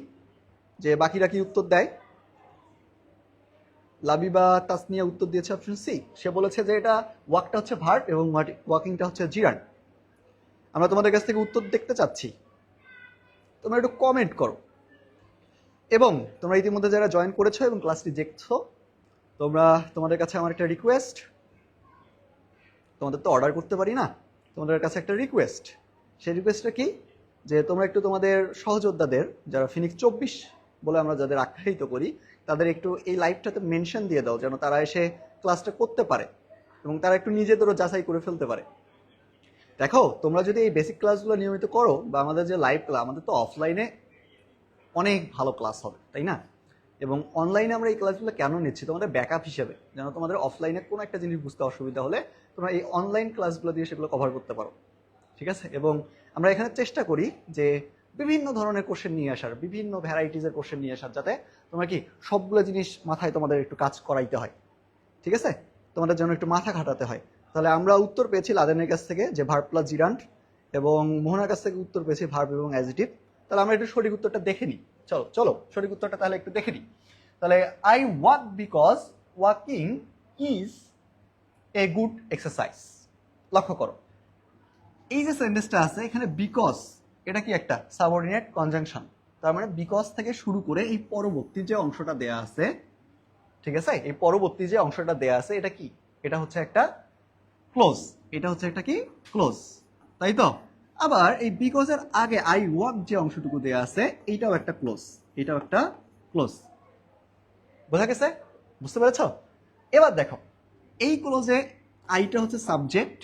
A: যে বাকিরা কি উত্তর দেয়। লাবিবা তাসনিয়া উত্তর দিয়েছে অপশন সি। সে বলেছে যে এটা ওয়াকটা হচ্ছে ভার্ব এবং ওয়াকিংটা হচ্ছে জিরান্ড। আমরা তোমাদের কাছ থেকে উত্তর দেখতে চাচ্ছি, তোমরা একটু কমেন্ট করো। এবং তোমরা ইতিমধ্যে যারা জয়েন করেছো এবং ক্লাসটি দেখছো, তোমাদের কাছে আমার একটা রিকোয়েস্ট। তোমাদের তো অর্ডার করতে পারি না, তোমাদের কাছে একটা রিকোয়েস্ট। সেই রিকোয়েস্টটা কি? যে তোমরা একটু তোমাদের সহযোদ্ধাদের, যারা ফিনিক্স 24 বলে আমরা যাদের আখ্যায়িত করি, তাদের একটু এই লাইভটাতে মেনশন দিয়ে দাও, যেন তারা এসে ক্লাসটা করতে পারে এবং তারা একটু নিজেদেরও যাচাই করে ফেলতে পারে। দেখো, তোমরা যদি এই বেসিক ক্লাসগুলো নিয়মিত করো বা আমাদের যে লাইভ ক্লাস, আমাদের তো অফলাইনে অনেক ভালো ক্লাস হবে, তাই না? এবং অনলাইনে আমরা এই ক্লাসগুলো কেন নিচ্ছি? তোমাদের ব্যাকআপ হিসেবে, যেন তোমাদের অফলাইনে কোনো একটা জিনিস বুঝতে অসুবিধা হলে তোমরা এই অনলাইন ক্লাসগুলো দিয়ে সেগুলো কভার করতে পারো, ঠিক আছে? এবং আমরা এখানে চেষ্টা করি যে বিভিন্ন ধরনের কোশ্চেন নিয়ে আসার, বিভিন্ন ভ্যারাইটিসের কোশ্চেন নিয়ে আসার, যাতে তোমরা কি সবগুলো জিনিস মাথায় তোমাদের একটু কাজ করাইতে হয়, ঠিক আছে? তোমাদের জন্য একটু মাথা খাটাতে হয়। তাহলে আমরা উত্তর পেয়েছি লাদেনের কাছ থেকে যে ভার্ব প্লাস জিরান্ড, এবং মোহনার কাছ থেকে উত্তর পেয়েছি ভার্ব এবং অ্যাডজেক্টিভ। তাহলে আমরা একটু সঠিক উত্তরটা দেখে নিই। চলো সঠিক উত্তরটা তাহলে একটু দেখে নিই। তাহলে I walk because walking is a good exercise. লক্ষ্য করো, এই যে সেন্টেন্সটা আছে এখানে বিকজ, এটা কি একটা সাবঅর্ডিনেট কনজাংশন। তার মানে বিকজ থেকে শুরু করে এই পরবর্তী যে অংশটা দেয়া আছে, ঠিক আছে, এই পরবর্তী যে অংশটা দেয়া আছে এটা কি? এটা হচ্ছে একটা ক্লোজ। এটা হচ্ছে একটা কি? ক্লোজ, তাই তো? আবার এই বিকজ এর আগে আই ওয়াক যে অংশটুকু দেয়া আছে এইটাও একটা ক্লোজ, এটাও একটা ক্লোজ। বোঝা গেছে? বুঝতে পেরেছ? এবার দেখো, এই ক্লোজে আইটা হচ্ছে সাবজেক্ট,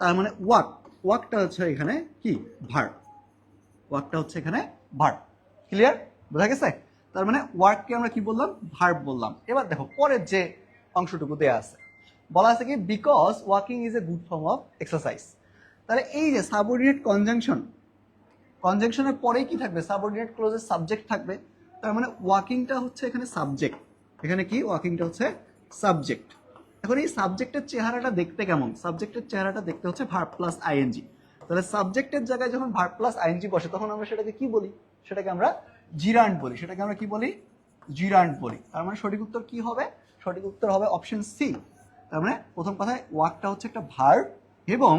A: তার মানে ওয়াকটা হচ্ছে এখানে কি? ভার্ব। ওয়াকটা হচ্ছে এখানে ভার্ব। ক্লিয়ার? বোঝা গেছে? তার মানে ওয়ার্ককে আমরা কি বললাম? ভার্ব বললাম। এবার দেখো পরের যে অংশটুকু দেয়া আছে, বলা আছে কি? Because walking is a good form of exercise. তাহলে এই যে সাবঅর্ডিনেট কনজাংশনের পরেই কি থাকবে? সাবঅর্ডিনেট ক্লোজের সাবজেক্ট থাকবে। তার মানে ওয়াকিংটা হচ্ছে এখানে সাবজেক্ট। এখানে কি? ওয়াকিংটা হচ্ছে সাবজেক্ট। এখন এই সাবজেক্টের চেহারাটা দেখতে কেমন? সাবজেক্টের চেহারাটা দেখতে হচ্ছে ভার্ব প্লাস আইএনজি। তাহলে সাবজেক্টের জায়গায় যখন ভার্ব প্লাস আইএনজি বসে তখন আমরা সেটাকে কি বলি? সেটাকে আমরা জিরান্ড বলি। সেটাকে আমরা কি বলি? জিরান্ড বলি। তার মানে সঠিক উত্তর কি হবে? সঠিক উত্তর হবে অপশন সি। তার মানে প্রথম কথায় ওয়াকটা হচ্ছে একটা ভার্ব, এবং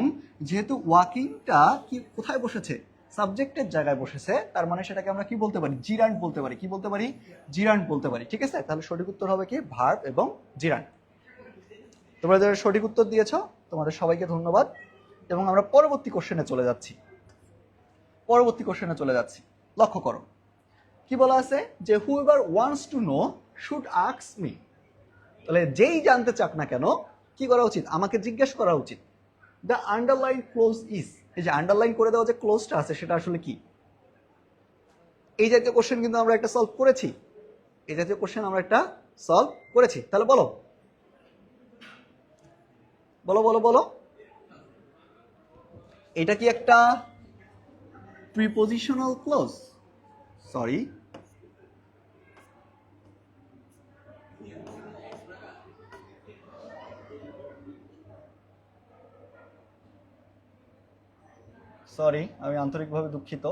A: যেহেতু ওয়াকিংটা কি কোথায় বসেছে? সাবজেক্টের জায়গায় বসেছে, তার মানে সেটাকে আমরা কি বলতে পারি? জিরান্ড বলতে পারি। কি বলতে পারি? জিরান্ড বলতে পারি, ঠিক আছে? তাহলে সঠিক উত্তর হবে কি? ভার্ব এবং জিরান্ড। তোমরা যারা সঠিক উত্তর দিয়েছো তোমাদের সবাইকে ধন্যবাদ। এবং আমরা পরবর্তী কোশ্চেনে চলে যাচ্ছি। লক্ষ্য করো কি বলা আছে যে whoever wants to know should ask me. তাহলে যেই জানতে চাক না কেন কি করা উচিত, আমাকে জিজ্ঞেস করা উচিত। দ্য আন্ডারলাইন ক্লোজ ইজ, এই যে আন্ডারলাইন করে দেওয়া যে ক্লোজটা আছে সেটা আসলে কি? এই জাতীয় কোশ্চেন কিন্তু আমরা একটা সলভ করেছি, তাহলে বলো বলো বলো বলো, এটা কি একটা প্রিপোজিশনাল ক্লোজ? সরি, আমি আন্তরিকভাবে দুঃখিত।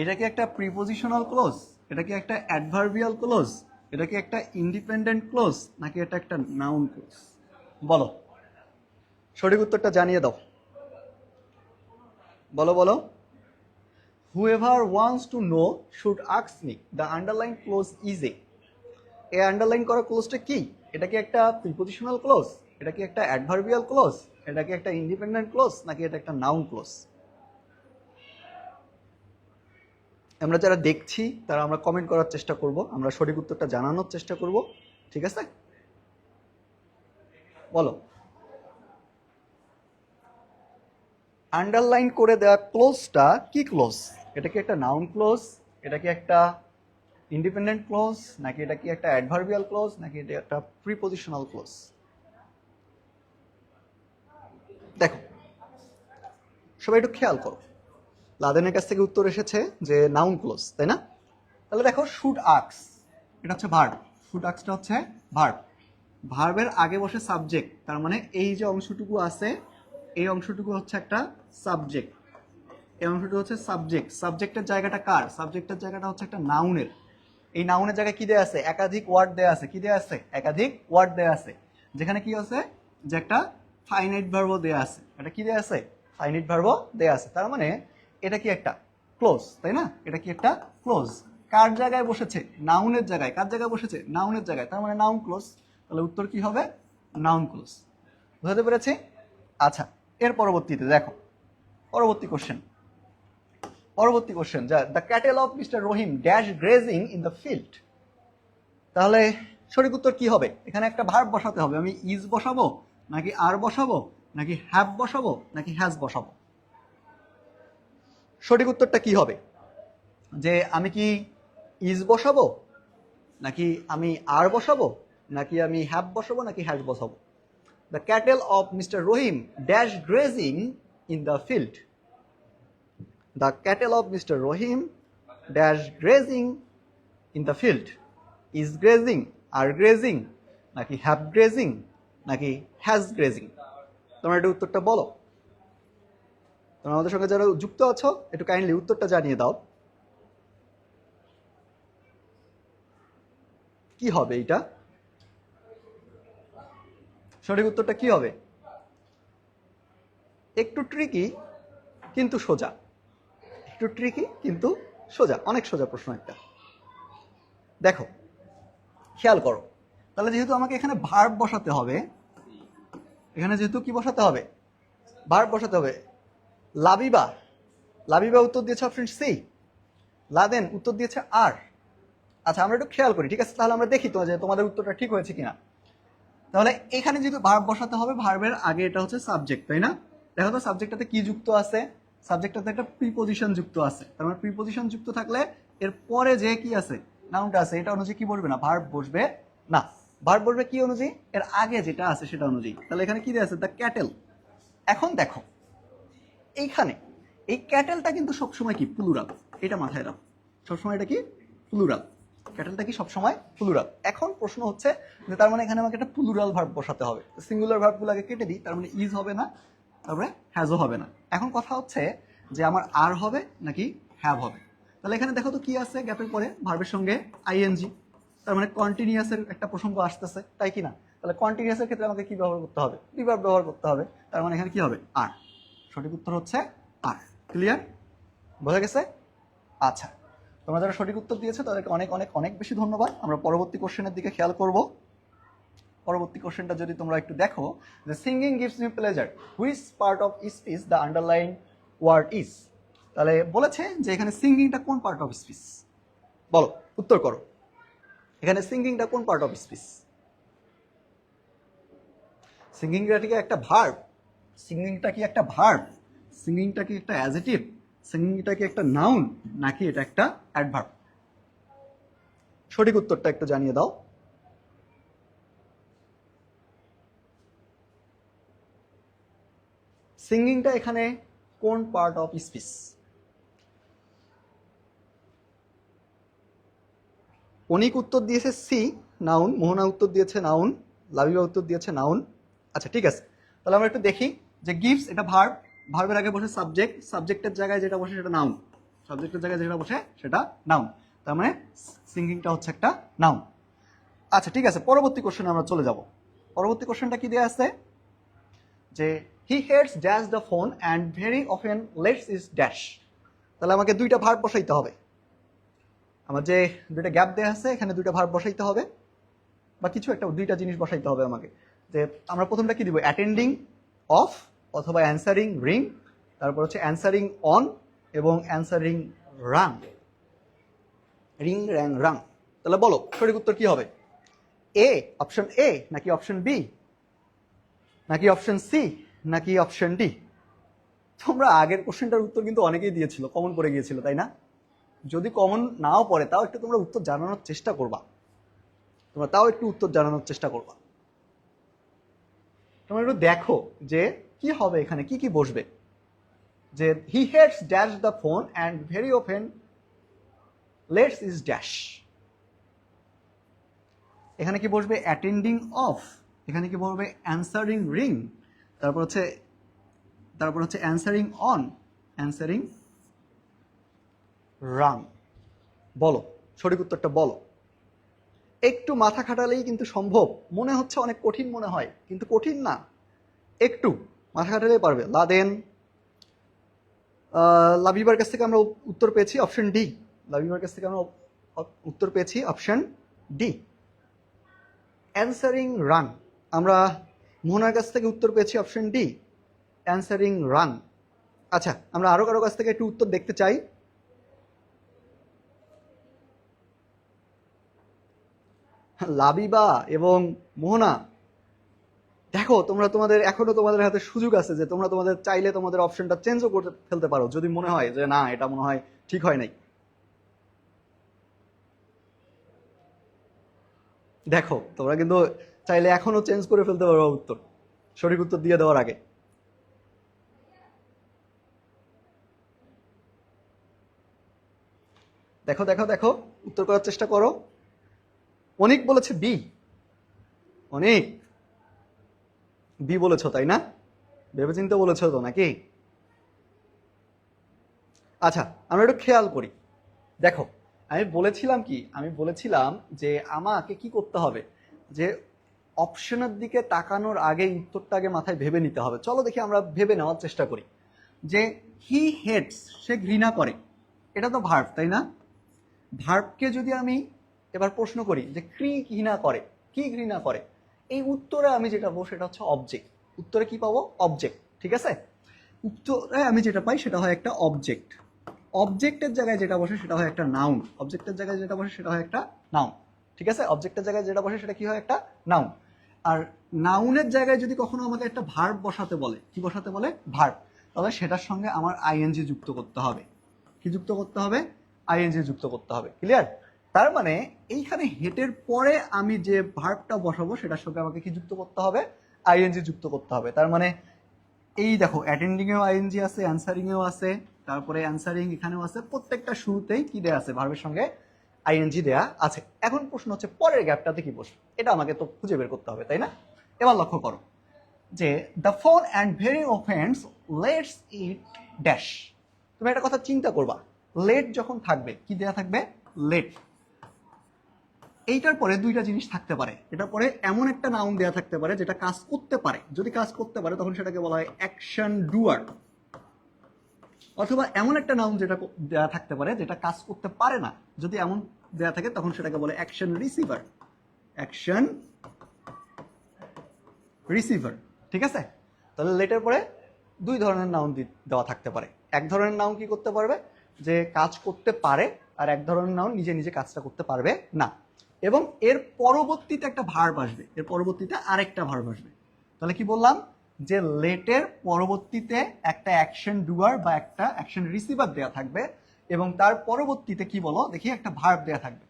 A: এটা কি একটা প্রিপোজিশনাল ক্লোজ, এটা কি একটা অ্যাডভার্বিয়াল ক্লোজ, এটা কি একটা ইন্ডিপেন্ডেন্ট ক্লোজ, নাকি এটা একটা নাউন ক্লোজ? বলো, সঠিক উত্তরটা জানিয়ে দাও। বলো বলো। Whoever wants to know should ask me, the underline clause is এ। এই আন্ডারলাইন করা ক্লোজটা কি? এটা কি একটা প্রিপোজিশনাল ক্লোজ, এটা কি একটা অ্যাডভার্বিয়াল ক্লোজ, এটা কি একটা ইন্ডিপেন্ডেন্ট ক্লোজ, নাকি এটা একটা নাউন ক্লোজ? আমরা যারা দেখছি তারা আমরা কমেন্ট করার চেষ্টা করব, আমরা সঠিক উত্তরটা জানানোর চেষ্টা করব, ঠিক আছে? বলো, আন্ডারলাইন করে দেওয়া ক্লোজটা কি ক্লোজ? এটা কি একটা নাউন ক্লোজ, এটা কি একটা ইন্ডিপেন্ডেন্ট ক্লোজ, নাকি এটা কি একটা অ্যাডভার্বিয়াল ক্লোজ, নাকি এটা একটা প্রিপোজিশনাল ক্লোজ? দেখো সবাই একটু খেয়াল করো, লাদেনের কাছ থেকে উত্তর এসেছে যে নাউন ক্লোজ, তাই না? তাহলে দেখো শুড আস্ক, এটা হচ্ছে ভার্ব, শুড আস্কটা হচ্ছে ভার্ব, ভার্বের আগে বসে সাবজেক্ট, তার মানে এই যে অংশটুকু আছে এই অংশটুকু হচ্ছে একটা সাবজেক্ট, এই অংশটুকু হচ্ছে সাবজেক্ট। সাবজেক্টের জায়গাটা কার? সাবজেক্টের জায়গাটা হচ্ছে একটা নাউনের। এই নাউনের জায়গায় কি দেয়া আছে? একাধিক ওয়ার্ড দেয়া আছে। কি দেয়া আছে? একাধিক ওয়ার্ড দেয়া আছে, যেখানে কি আছে যে একটা ফাইনাইট ভার্বও দেয়া আছে। এটা কি দেয়া আছে? ফাইনাইট ভার্বও দেয়া আছে। তার মানে এটা কি একটা ক্লোজ, তাই না? এটা কি একটা ক্লোজ। কার জায়গায় বসেছে? নাউনের জায়গায়। কার জায়গায় বসেছে? নাউনের জায়গায়, তার মানে নাউন ক্লোজ। তাহলে উত্তর কি হবে? Noun close. বুঝতে পেরেছি? আচ্ছা, এর পরবর্তীতে দেখো পরবর্তী কোশ্চেন, যা the cattle of mister Rahim dash grazing in the field. তাহলে সঠিক উত্তর কি হবে? এখানে একটা ভার্ব বসাতে হবে। আমি ইজ বসাবো, নাকি আর বসাবো, নাকি হ্যাভ বসাবো, নাকি হ্যাজ বসাবো? সঠিক উত্তরটা কি হবে? যে আমি কি ইজ বসাবো, নাকি আমি আর বসাবো, নাকি আমি হ্যাভ বসাবো, নাকি হ্যাজ বসাবো? The cattle of mister Rahim dash grazing in the field. The cattle of Mr. Rohim dash grazing in the field. Is grazing, are grazing, নাকি have grazing, নাকি has grazing? তোমরা একটু উত্তরটা বলো। তোমরা আমাদের সঙ্গে যারা যুক্ত আছো একটু কাইন্ডলি উত্তরটা জানিয়ে দাও। কি হবে এটা? সঠিক উত্তরটা কি হবে? একটু ট্রিকি কিন্তু সোজা, একটু ট্রিকি কিন্তু সোজা, অনেক সোজা প্রশ্ন একটা। দেখো খেয়াল করো, তাহলে যেহেতু আমাকে এখানে ভার্ব বসাতে হবে, এখানে যেহেতু কি বসাতে হবে? ভার্ব বসাতে হবে। লাবিবা, লাবিবা উত্তর দিয়েছে অপশন সি। লাদেন উত্তর দিয়েছে আর। আচ্ছা আমরা একটু খেয়াল করি, ঠিক আছে? তাহলে আমরা দেখি তো যে তোমাদের উত্তরটা ঠিক হয়েছে কিনা। তাহলে এখানে যেহেতু ভার্ব বসাতে হবে, ভার্বের আগে এটা হচ্ছে সাবজেক্ট, তাই না? দেখো তো সাবজেক্টটাতে কি যুক্ত আছে? সাবজেক্টটাতে একটা প্রিপোজিশন যুক্ত আছে। তার মানে প্রিপোজিশন যুক্ত থাকলে এর পরে যে কি আছে, নাউনটা আছে, এটা অনুযায়ী কি বসবে না? ভার্ব বসবে না। ভার্ব বসবে কি অনুযায়ী? এর আগে যেটা আছে সেটা অনুযায়ী। তাহলে এখানে কি দেয়া আছে? The cattle. এখন দেখো এইখানে এই ক্যাটেলটা কিন্তু সবসময় কি প্লুরাল, এটা মাথায় রাখো। সবসময় এটা কি প্লুরাল, ক্যাটেলটা কি সবসময় প্লুরাল। এখন প্রশ্ন হচ্ছে যে তার মানে এখানে আমাকে একটা প্লুরাল ভার্ব বসাতে হবে। সিঙ্গুলার ভার্বগুলোকে কেটে দিই, তার মানে ইজ হবে না, তারপরে হ্যাজও হবে না। এখন কথা হচ্ছে যে আমার আর হবে নাকি হ্যাভ হবে। তাহলে এখানে দেখো তো কি আছে গ্যাপের পরে? ভার্বের সঙ্গে আইএনজি, তার মানে কন্টিনিউয়াসের একটা প্রসঙ্গ আসতেছে, তাই কি না? তাহলে কন্টিনিউয়াসের ক্ষেত্রে আমাকে কি ব্যবহার করতে হবে? রিভার্ব ব্যবহার করতে হবে। তার মানে এখানে কি হবে? আর। সঠিক উত্তর হচ্ছে আর। ক্লিয়ার? বোঝা গেছে? আচ্ছা, তোমরা যারা সঠিক উত্তর দিয়েছো তাদেরকে অনেক অনেক অনেক বেশি ধন্যবাদ। আমরা পরবর্তী কোশ্চেনের দিকে খেয়াল করব। পরবর্তী কোশ্চেনটা যদি তোমরা একটু দেখো, যে singing gives me pleasure, which part of speech the underline word is. তাহলে বলেছে যে এখানে সিঙ্গিংটা কোন পার্ট অফ স্পিচ, বলো উত্তর করো, এখানে সিঙ্গিংটা কোন পার্ট অফ স্পিচ? সিঙ্গিংটা কি একটা ভার্ব? সিঙ্গিংটা কি একটা ভার্ব? সিঙ্গিংটা কি একটা অ্যাডজেক্টিভ? সিঙ্গিংটা কি একটা নাউন, নাকি এটা একটা অ্যাডভার্ব? সঠিক উত্তরটা একটু জানিয়ে দাও। সিঙ্গিংটা এখানে কোন পার্ট অফ স্পিচ? অনিক উত্তর দিয়েছে সি, নাউন। মোহনা উত্তর দিয়েছে নাউন। লাবিবা উত্তর দিয়েছে নাউন। আচ্ছা ঠিক আছে, তাহলে আমরা একটু দেখি যে গিভস এটা ভার্ব, ভার্বের আগে বসে সাবজেক্ট, সাবজেক্টের জায়গায় যেটা বসে সেটা নাউন, সাবজেক্টের জায়গায় যেটা বসে সেটা নাউন, তার মানে সিঙ্গিংটা হচ্ছে একটা নাউন। আচ্ছা ঠিক আছে, পরবর্তী কোশ্চেনে আমরা চলে যাব। পরবর্তী কোশ্চেনটা কি দেওয়া আছে, যে he hates dash the phone and very often lets is dash. তাহলে আমাকে দুইটা ভার্ব বসাইতে হবে, আমার যে দুইটা গ্যাপ দেওয়া আছে এখানে দুইটা ভার্ব বসাইতে হবে, বা কিছু একটা দুইটা জিনিস বসাইতে হবে আমাকে। যে আমরা প্রথমটা কি দিব, অ্যাটেন্ডিং অফ অথবা অ্যান্সারিং রিং, তারপর হচ্ছে অ্যান্সারিং অন এবং অ্যান্সারিং রাং, রিং র্যাং রাং। তাহলে বলো সঠিক উত্তর কি হবে? এ, অপশন এ, নাকি অপশন বি, নাকি অপশন সি, নাকি অপশন ডি? তোমরা আগের কোশ্চেনটার উত্তর কিন্তু অনেকেই দিয়েছিল, কমন পড়ে গিয়েছিল তাই না? যদি কমন নাও পড়ে তাও একটু তোমরা উত্তর জানানোর চেষ্টা করবা, তোমরা তাও একটু উত্তর জানানোর চেষ্টা করবা। তোমরা একটু দেখো যে কি হবে, এখানে কি কি বসবে। যে he hates dash the phone and very often lets is dash, এখানে কি বসবে অ্যাটেন্ডিং অফ, এখানে কি বলবে অ্যান্সারিং রিং, তারপর হচ্ছে অ্যান্সারিং অন, অ্যান্সারিং রাং। বলো সঠিক উত্তরটা বলো। একটু মাথা খাটালেই কিন্তু সম্ভব, মনে হচ্ছে অনেক কঠিন মনে হয়, কিন্তু কঠিন না, একটু মাথা খাটালেই পারবে। লাদেন, লাবিবার কাছ থেকে আমরা উত্তর পেয়েছি অপশন ডি, লাবিবার কাছ থেকে আমরা উত্তর পেয়েছি অপশন ডি, অ্যান্সারিং রান। আমরা মোহনার কাছ থেকে উত্তর পেয়েছি অপশন ডি, অ্যান্সারিং রান। আচ্ছা আমরা আরো কারো কাছ থেকে একটু উত্তর দেখতে চাই। লাবিবা এবং মোহনা, দেখো তোমরা এখনো তোমাদের হাতে সুযোগ আছে যে তোমরা তোমাদের চাইলে তোমাদের অপশনটা চেঞ্জও করে ফেলতে পারো যদি মনে হয় যে না এটা মনে হয় ঠিক হয় নাই। দেখো তোমরা কিন্তু চাইলে এখনো চেঞ্জ করে ফেলতে পারো উত্তর, সঠিক উত্তর দিয়ে দেওয়ার আগে। দেখো দেখো দেখো উত্তর করার চেষ্টা করো। অনেক বলেছে বি, অনেক বি বলেছ তাই না? ভেবেচিন্তে বলেছ তো নাকি? আচ্ছা আমরা একটু খেয়াল করি। দেখো আমি বলেছিলাম যে আমাকে কি করতে হবে, যে অপশনের দিকে তাকানোর আগে উত্তরটা আগে মাথায় ভেবে নিতে হবে। চলো দেখি আমরা ভেবে নেওয়ার চেষ্টা করি। যে হি হেটস, সে ঘৃণা করে, এটা তো ভার্ব তাই না? ভার্বকে যদি আমি এবার প্রশ্ন করি যে কি ঘৃণা করে, কি ঘৃণা করে, এই উত্তরে আমি যেটা পাবো সেটা হচ্ছে অবজেক্ট। উত্তরে কি পাবো? অবজেক্ট। ঠিক আছে, উত্তরে আমি যেটা পাই সেটা হয় একটা অবজেক্ট। অবজেক্টের জায়গায় যেটা বসে সেটা হয় একটা নাউন, অবজেক্টের জায়গায় যেটা বসে সেটা হয় একটা নাউন। ঠিক আছে, অবজেক্টের জায়গায় যেটা বসে সেটা কি হয়? একটা নাউন। আর নাউনের জায়গায় যদি কখনো আমাকে একটা ভার্ব বসাতে বলে, কি বসাতে বলে? ভার্ব, তাহলে সেটার সঙ্গে আমার আইএনজি যুক্ত করতে হবে। কি যুক্ত করতে হবে? আইএনজি যুক্ত করতে হবে। ক্লিয়ার? তার মানে এইখানে হেটের পরে আমি যে ভার্বটা বসাবো সেটার সঙ্গে আমাকে কি যুক্ত করতে হবে? আইএনজি যুক্ত করতে হবে। তার মানে এই দেখো অ্যাটেন্ডিং এও আইএনজি আছে, অ্যান্সারিং এও আছে, তারপরে অ্যান্সারিং এখানেও আছে, প্রত্যেকটা শুরুতেই কি দেয়া আছে? ভার্বের সঙ্গে আইএনজি দেয়া আছে। এখন প্রশ্ন হচ্ছে পরের গ্যাপটাতে কি বসবে, এটা আমাকে তো খুঁজে বের করতে হবে তাই না? এবার লক্ষ্য করো যে the phone and very offence let's it dash. তুমি একটা কথা চিন্তা করবা, লেট যখন থাকবে কি দেয়া থাকবে? লেট। এইটার পরে দুইটা জিনিস থাকতে পারে, এটার পরে এমন একটা নাউন দেয়া থাকতে পারে যেটা কাজ করতে পারে, যদি কাজ করতে পারে তখন সেটাকে বলা হয় অ্যাকশন ডুয়ার, অথবা এমন একটা নাউন যেটা দেয়া থাকতে পারে যেটা কাজ করতে পারে না, যদি এমন দেয়া থাকে তখন সেটাকে বলে অ্যাকশন রিসিভার, অ্যাকশন রিসিভার। ঠিক আছে, তাহলে লেটের পরে দুই ধরনের নাউন দেওয়া থাকতে পারে। এক ধরনের নাউন কি করতে পারবে, যে কাজ করতে পারে, আর এক ধরনের নাউন নিজে নিজে কাজটা করতে পারবে না। এবং এর পরবর্তীতে একটা ভার্ব আসবে, এর পরবর্তীতে আরেকটা ভার্ব আসবে। তাহলে কি বললাম, যে লেটের পরবর্তীতে একটা অ্যাকশন ডুয়ার বা একটা অ্যাকশন রিসিভার দেওয়া থাকবে, এবং তার পরবর্তীতে কি বলো দেখি, একটা ভার্ব দেওয়া থাকবে।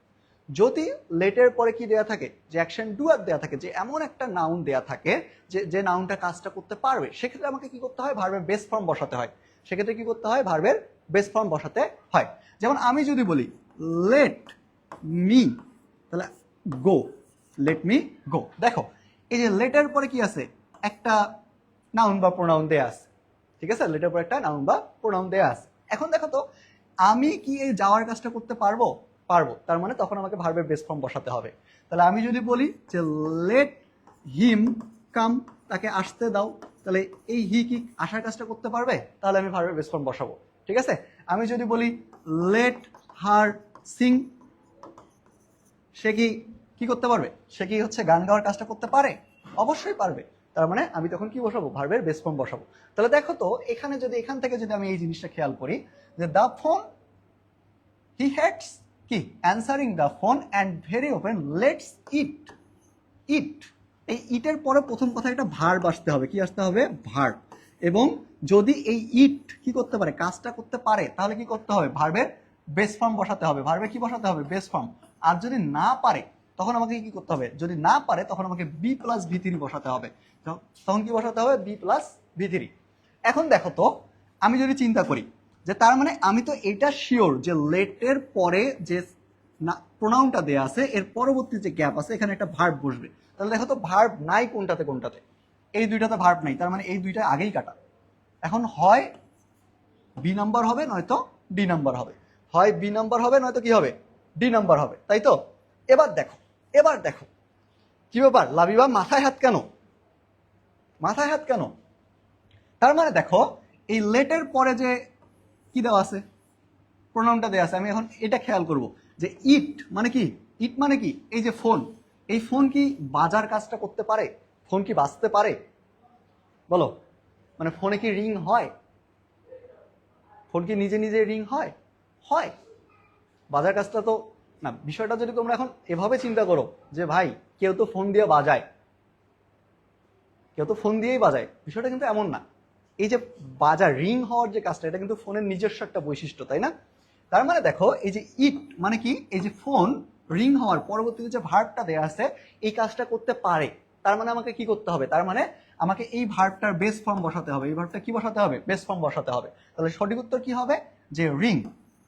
A: যদি লেটের পরে কি দেয়া থাকে, যে অ্যাকশন ডুয়ার দেয়া থাকে, যে এমন একটা নাউন দেয়া থাকে যে নাউনটা কাজটা করতে পারবে, সেক্ষেত্রে আমাকে কি করতে হয়, ভার্বের বেস ফর্ম বসাতে হয়। সেক্ষেত্রে কি করতে হয়, ভার্বের বেস ফর্ম বসাতে হয়। যেমন আমি যদি বলি লেট মি, তাহলে গো, লেট মি গো। দেখো এই যে লেটের পরে কি আছে, একটা নাউন বা প্রোনাউন দেয়া আছে। ঠিক আছে, লেটের পরে একটা নাউন বা প্রোনাউন দেয়া আছে। এখন দেখো তো, আমি কি এই যাওয়ার কাজটা করতে পারবো, পারবো। তার মানে তখন আমাকে ভার্বের বেস ফর্ম বসাতে হবে। তাহলে আমি যদি বলি যে লেট হিম কাম, তাকে আসতে দাও, তাহলে এই হি কি আসার কাজটা করতে পারবে, তাহলে আমি ভার্বের বেস ফর্ম বসাবো। ঠিক আছে, আমি যদি বলি লেট হার সিং, সে কি করতে পারবে, সে কি হচ্ছে গান গাওয়ার কাজটা করতে পারে, অবশ্যই পারবে। তার মানে আমি তখন কি বসাবো, ভার্বের বেস ফর্ম বসাবো। তাহলে দেখো তো, এখানে যদি এখান থেকে যদি আমি এই জিনিসটা খেয়াল করি, যে দ্য ফোন হি হ্যাটস কি answering the phone and very often lets it. It, এই ইটের পরে প্রথম কথা একটা ভার্ব আসতে হবে। কি আসতে হবে, ভার্ব। এবং যদি এই ইট কি করতে পারে, কাজটা করতে পারে, তাহলে কি করতে হবে, ভার্বের বেস ফর্ম বসাতে হবে। ভার্বে কি বসাতে হবে, বেস ফর্ম। আর যদি না পারে, তখন আমাকে কি করতে হবে, যদি না পারে তখন আমাকে বি প্লাস ভি থ্রি বসাতে হবে। তখন কি বসাতে হবে, বি প্লাস ভি থ্রি। এখন দেখো তো, আমি যদি চিন্তা করি, যে তার মানে আমি তো এটা শিওর যে লেটের পরে যে প্রোনাউনটা দেয়া আছে, এর পরবর্তী যে গ্যাপ আছে, এখানে একটা ভার্ব বসবে। তাহলে দেখো তো, ভার্ব নাই কোনটাতে কোনটাতে, এই দুইটাতে ভার্ব নাই। তার মানে এই দুইটা আগেই কাটা। এখন হয় বি নাম্বার হবে, নয়তো ডি নাম্বার হবে। হয় বি নাম্বার হবে, নয়তো কি হবে, ডি নাম্বার হবে, তাই তো। এবার দেখো কি ব্যাপার, লাবিবা মাথায় হাত কেন, মাথায় হাত কেন? তার মানে দেখো, এই লেটের পরে যে কি দেওয়া আছে, প্রোনাউনটা দেওয়া আছে, আমি এখন এটা খেয়াল করব যে ইট মানে কি, ইট মানে কি, এই যে ফোন, এই ফোন কি বাজার কাজটা করতে পারে, ফোন কি বাজতে পারে, বলো। মানে ফোনে কি রিং হয়, ফোন কি নিজে নিজে রিং হয়, হয়। বাজার কাজটা তো না। বিষয়টা যদি তোমরা এখন এভাবে চিন্তা করো, যে ভাই কেউ তো ফোন দিয়ে বাজায়, কেউ তো ফোন দিয়েই বাজায়, বিষয়টা কিন্তু এমন না। এই যে বাজার রিং হওয়ার যে কাজটা, এটা কিন্তু ফোনের নিজস্ব একটা বৈশিষ্ট্য, তাই না? তার মানে দেখো, এই যে ইট মানে কি, এই যে ফোন রিং হওয়ার পরবর্তীতে যে ভার্বটা দেয়া আছে, এই কাজটা করতে পারে। তার মানে আমাকে কি করতে হবে, তার মানে আমাকে এই ভার্বটার বেস ফর্ম বসাতে হবে। এই ভার্বটা কি বসাতে হবে, বেস ফর্ম বসাতে হবে। তাহলে সঠিক উত্তর কি হবে, যে রিং।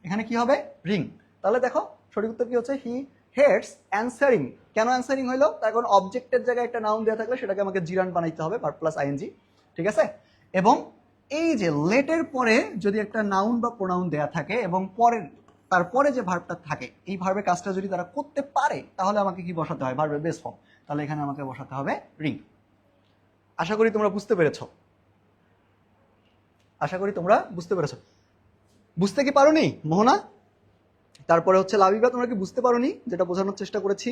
A: এখানে কি হবে, রিং। তাহলে দেখো সঠিক উত্তর কি হচ্ছে, হি হেটস অ্যান্সারিং। কেন অ্যান্সারিং হইলো, তার কারণ অবজেক্টের জায়গায় একটা নাউন দেওয়া থাকলে সেটাকে আমাকে জিরান বানাইতে হবে, ভার্ব প্লাস আইএনজি। ঠিক আছে, এবং এই যে লেটের পরে যদি একটা নাউন বা প্রোনাউন দেয়া থাকে, এবং পরের তারপরে যে ভার্বটা থাকে, এই ভার্বের কাজটা যদি তারা করতে পারে, তাহলে আমাকে কি বসাতে হয়, ভার্বের বেস ফর্ম। তাহলে এখানে আমাকে বসাতে হবে রিং। আশা করি তোমরা বুঝতে পেরেছো, আশা করি তোমরা বুঝতে পেরেছো। বুঝতে কি পারোনি মোহনা? তারপরে হচ্ছে লাবিবা, তোমরা কি বুঝতে পারোনি যেটা বোঝানোর চেষ্টা করেছি?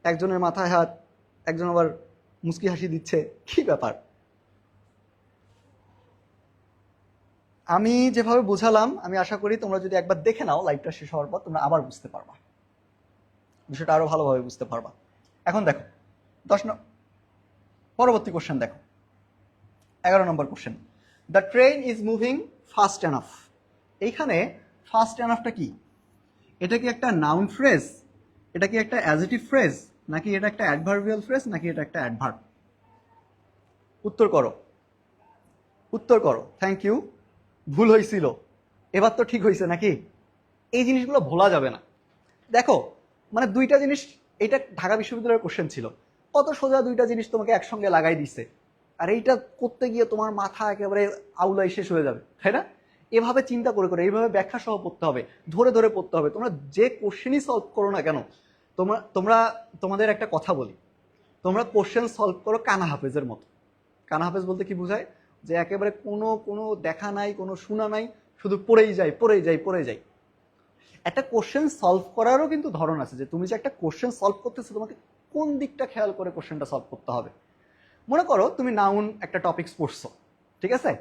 A: একজনের মাথায় হাত, একজন আবার মুচকি হাসি দিচ্ছে, কি ব্যাপার? আমি যেভাবে বোঝালাম, আমি আশা করি তোমরা যদি একবার দেখে নাও লাইভটা শেষ হওয়ার পর, তোমরা আবার বুঝতে পারবা, বিষয়টা আরো ভালোভাবে বুঝতে পারবা। এখন দেখো পরবর্তী কোশ্চেন দেখো, 11 নম্বর question. The train is moving fast enough. এইখানে ফাস্ট এনাফটা কি? এটা কি একটা নাউন ফ্রেজ, এটা কি একটা অ্যাডজেক্টিভ ফ্রেজ, নাকি এটা একটা অ্যাডভার্বিয়াল ফ্রেজ, নাকি এটা একটা অ্যাডভার্ব? উত্তর করো, উত্তর করো। Thank you. ভুল হয়েছিল, এবার তো ঠিক হয়েছে নাকি? এই জিনিসগুলো ভোলা যাবে না। দেখো মানে দুইটা জিনিস, এটা ঢাকা বিশ্ববিদ্যালয়ের কোশ্চেন ছিল, কত সোজা দুইটা জিনিস তোমাকে একসঙ্গে লাগাই দিচ্ছে, আর এইটা করতে গিয়ে তোমার মাথা একেবারে আউলাই শেষ হয়ে যাবে, তাই না? এভাবে চিন্তা করে করে, এইভাবে ব্যাখ্যা সহ পড়তে হবে, ধরে ধরে পড়তে হবে। তোমরা যে কোশ্চেনই সলভ করো না কেন, তোমরা তোমাদের একটা কথা বলি, তোমরা কোশ্চেন সলভ করো কানা হাফেজের মতো। কানা হাফেজ বলতে কি বোঝায়, যে একেবারে কোনো দেখা নাই, কোনো শোনা নাই, শুধু পড়েই যায় পড়েই যায় পড়ে যায়। একটা কোশ্চেন সলভ করারও কিন্তু ধরন আছে, যে তুমি যে একটা কোশ্চেন সলভ করতেছো, তোমাকে কোন দিকটা খেয়াল করে কোশ্চেনটা সলভ করতে হবে। মনে করো তুমি নাউন একটা টপিকস পড়ছো, ঠিক আছে?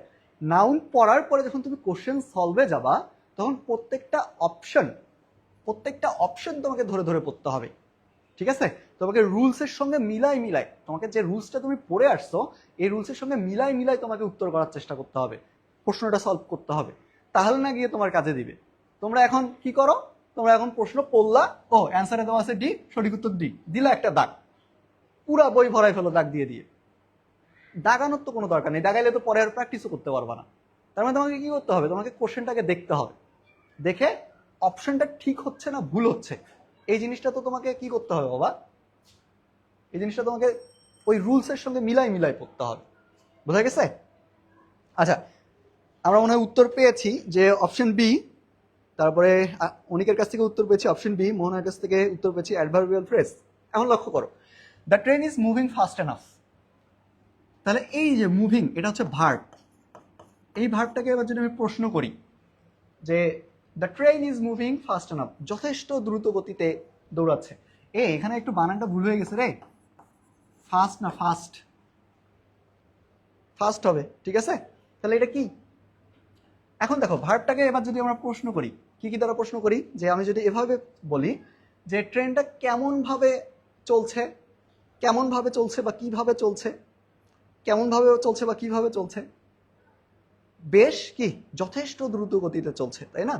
A: নাউন পড়ার পরে যখন তুমি কোশ্চেন সলভে যাবা তখন প্রত্যেকটা অপশন তোমাকে ধরে ধরে পড়তে হবে, ঠিক আছে? তোমাকে রুলসের সঙ্গে মিলাই তোমাকে যে রুলসটা তুমি পড়ে আসছো এই রুলসের সঙ্গে মিলাই তোমাকে উত্তর করার চেষ্টা করতে হবে, প্রশ্নটা সলভ করতে হবে, তাহলে না গিয়ে তোমার কাজে দিবে। তোমরা এখন কি করো, তোমরা এখন প্রশ্ন পড়লা, ও অ্যান্সারে দেওয়া আছে ডি, সঠিক উত্তর ডি, দিলা একটা দাগ, পুরা বই ভরাই ফেলো দাগ দিয়ে দিয়ে। দাগানোর তো কোনো দরকার নেই, দাগাইলে তো পরে আর প্র্যাকটিসও করতে পারবা না। তার মানে তোমাকে কি করতে হবে, তোমাকে কোশ্চেনটাকে দেখতে হবে, দেখে অপশনটা ঠিক হচ্ছে না ভুল হচ্ছে এই জিনিসটা তো তোমাকে কি করতে হবে বাবা, এই জিনিসটা তোমাকে ওই রুলসের সঙ্গে মিলাই পড়তে হবে। বোঝা গেছে? আচ্ছা, আমরা মনে হয় উত্তর পেয়েছি যে অপশন বি। তারপরে অনেকের কাছ থেকে উত্তর পেয়েছি অপশন বি, মোহনের কাছ থেকে উত্তর পেয়েছি অ্যাডভার্বিয়াল ফ্রেজ। এখন লক্ষ্য করো, the train is moving fast enough. তাহলে এই যে মুভিং, এটা হচ্ছে ভার্ব। এই ভার্বটাকে এবার যদি আমি প্রশ্ন করি যে the train is moving fast enough, যথেষ্ট দ্রুত গতিতে দৌড়াচ্ছে। এখানে একটু বানানটা ভুল হয়ে গেছে রে, ফাস্ট না ফাস্ট, ফাস্ট হবে, ঠিক আছে? তাহলে এটা কি? এখন দেখো ভার্বটাকে এবার যদি আমরা প্রশ্ন করি, কি দ্বারা প্রশ্ন করি, যে আমি যদি এভাবে বলি যে ট্রেনটা কেমন ভাবে চলছে বা কিভাবে চলছে, বেশ কি যথেষ্ট দ্রুত গতিতে চলছে, তাই না?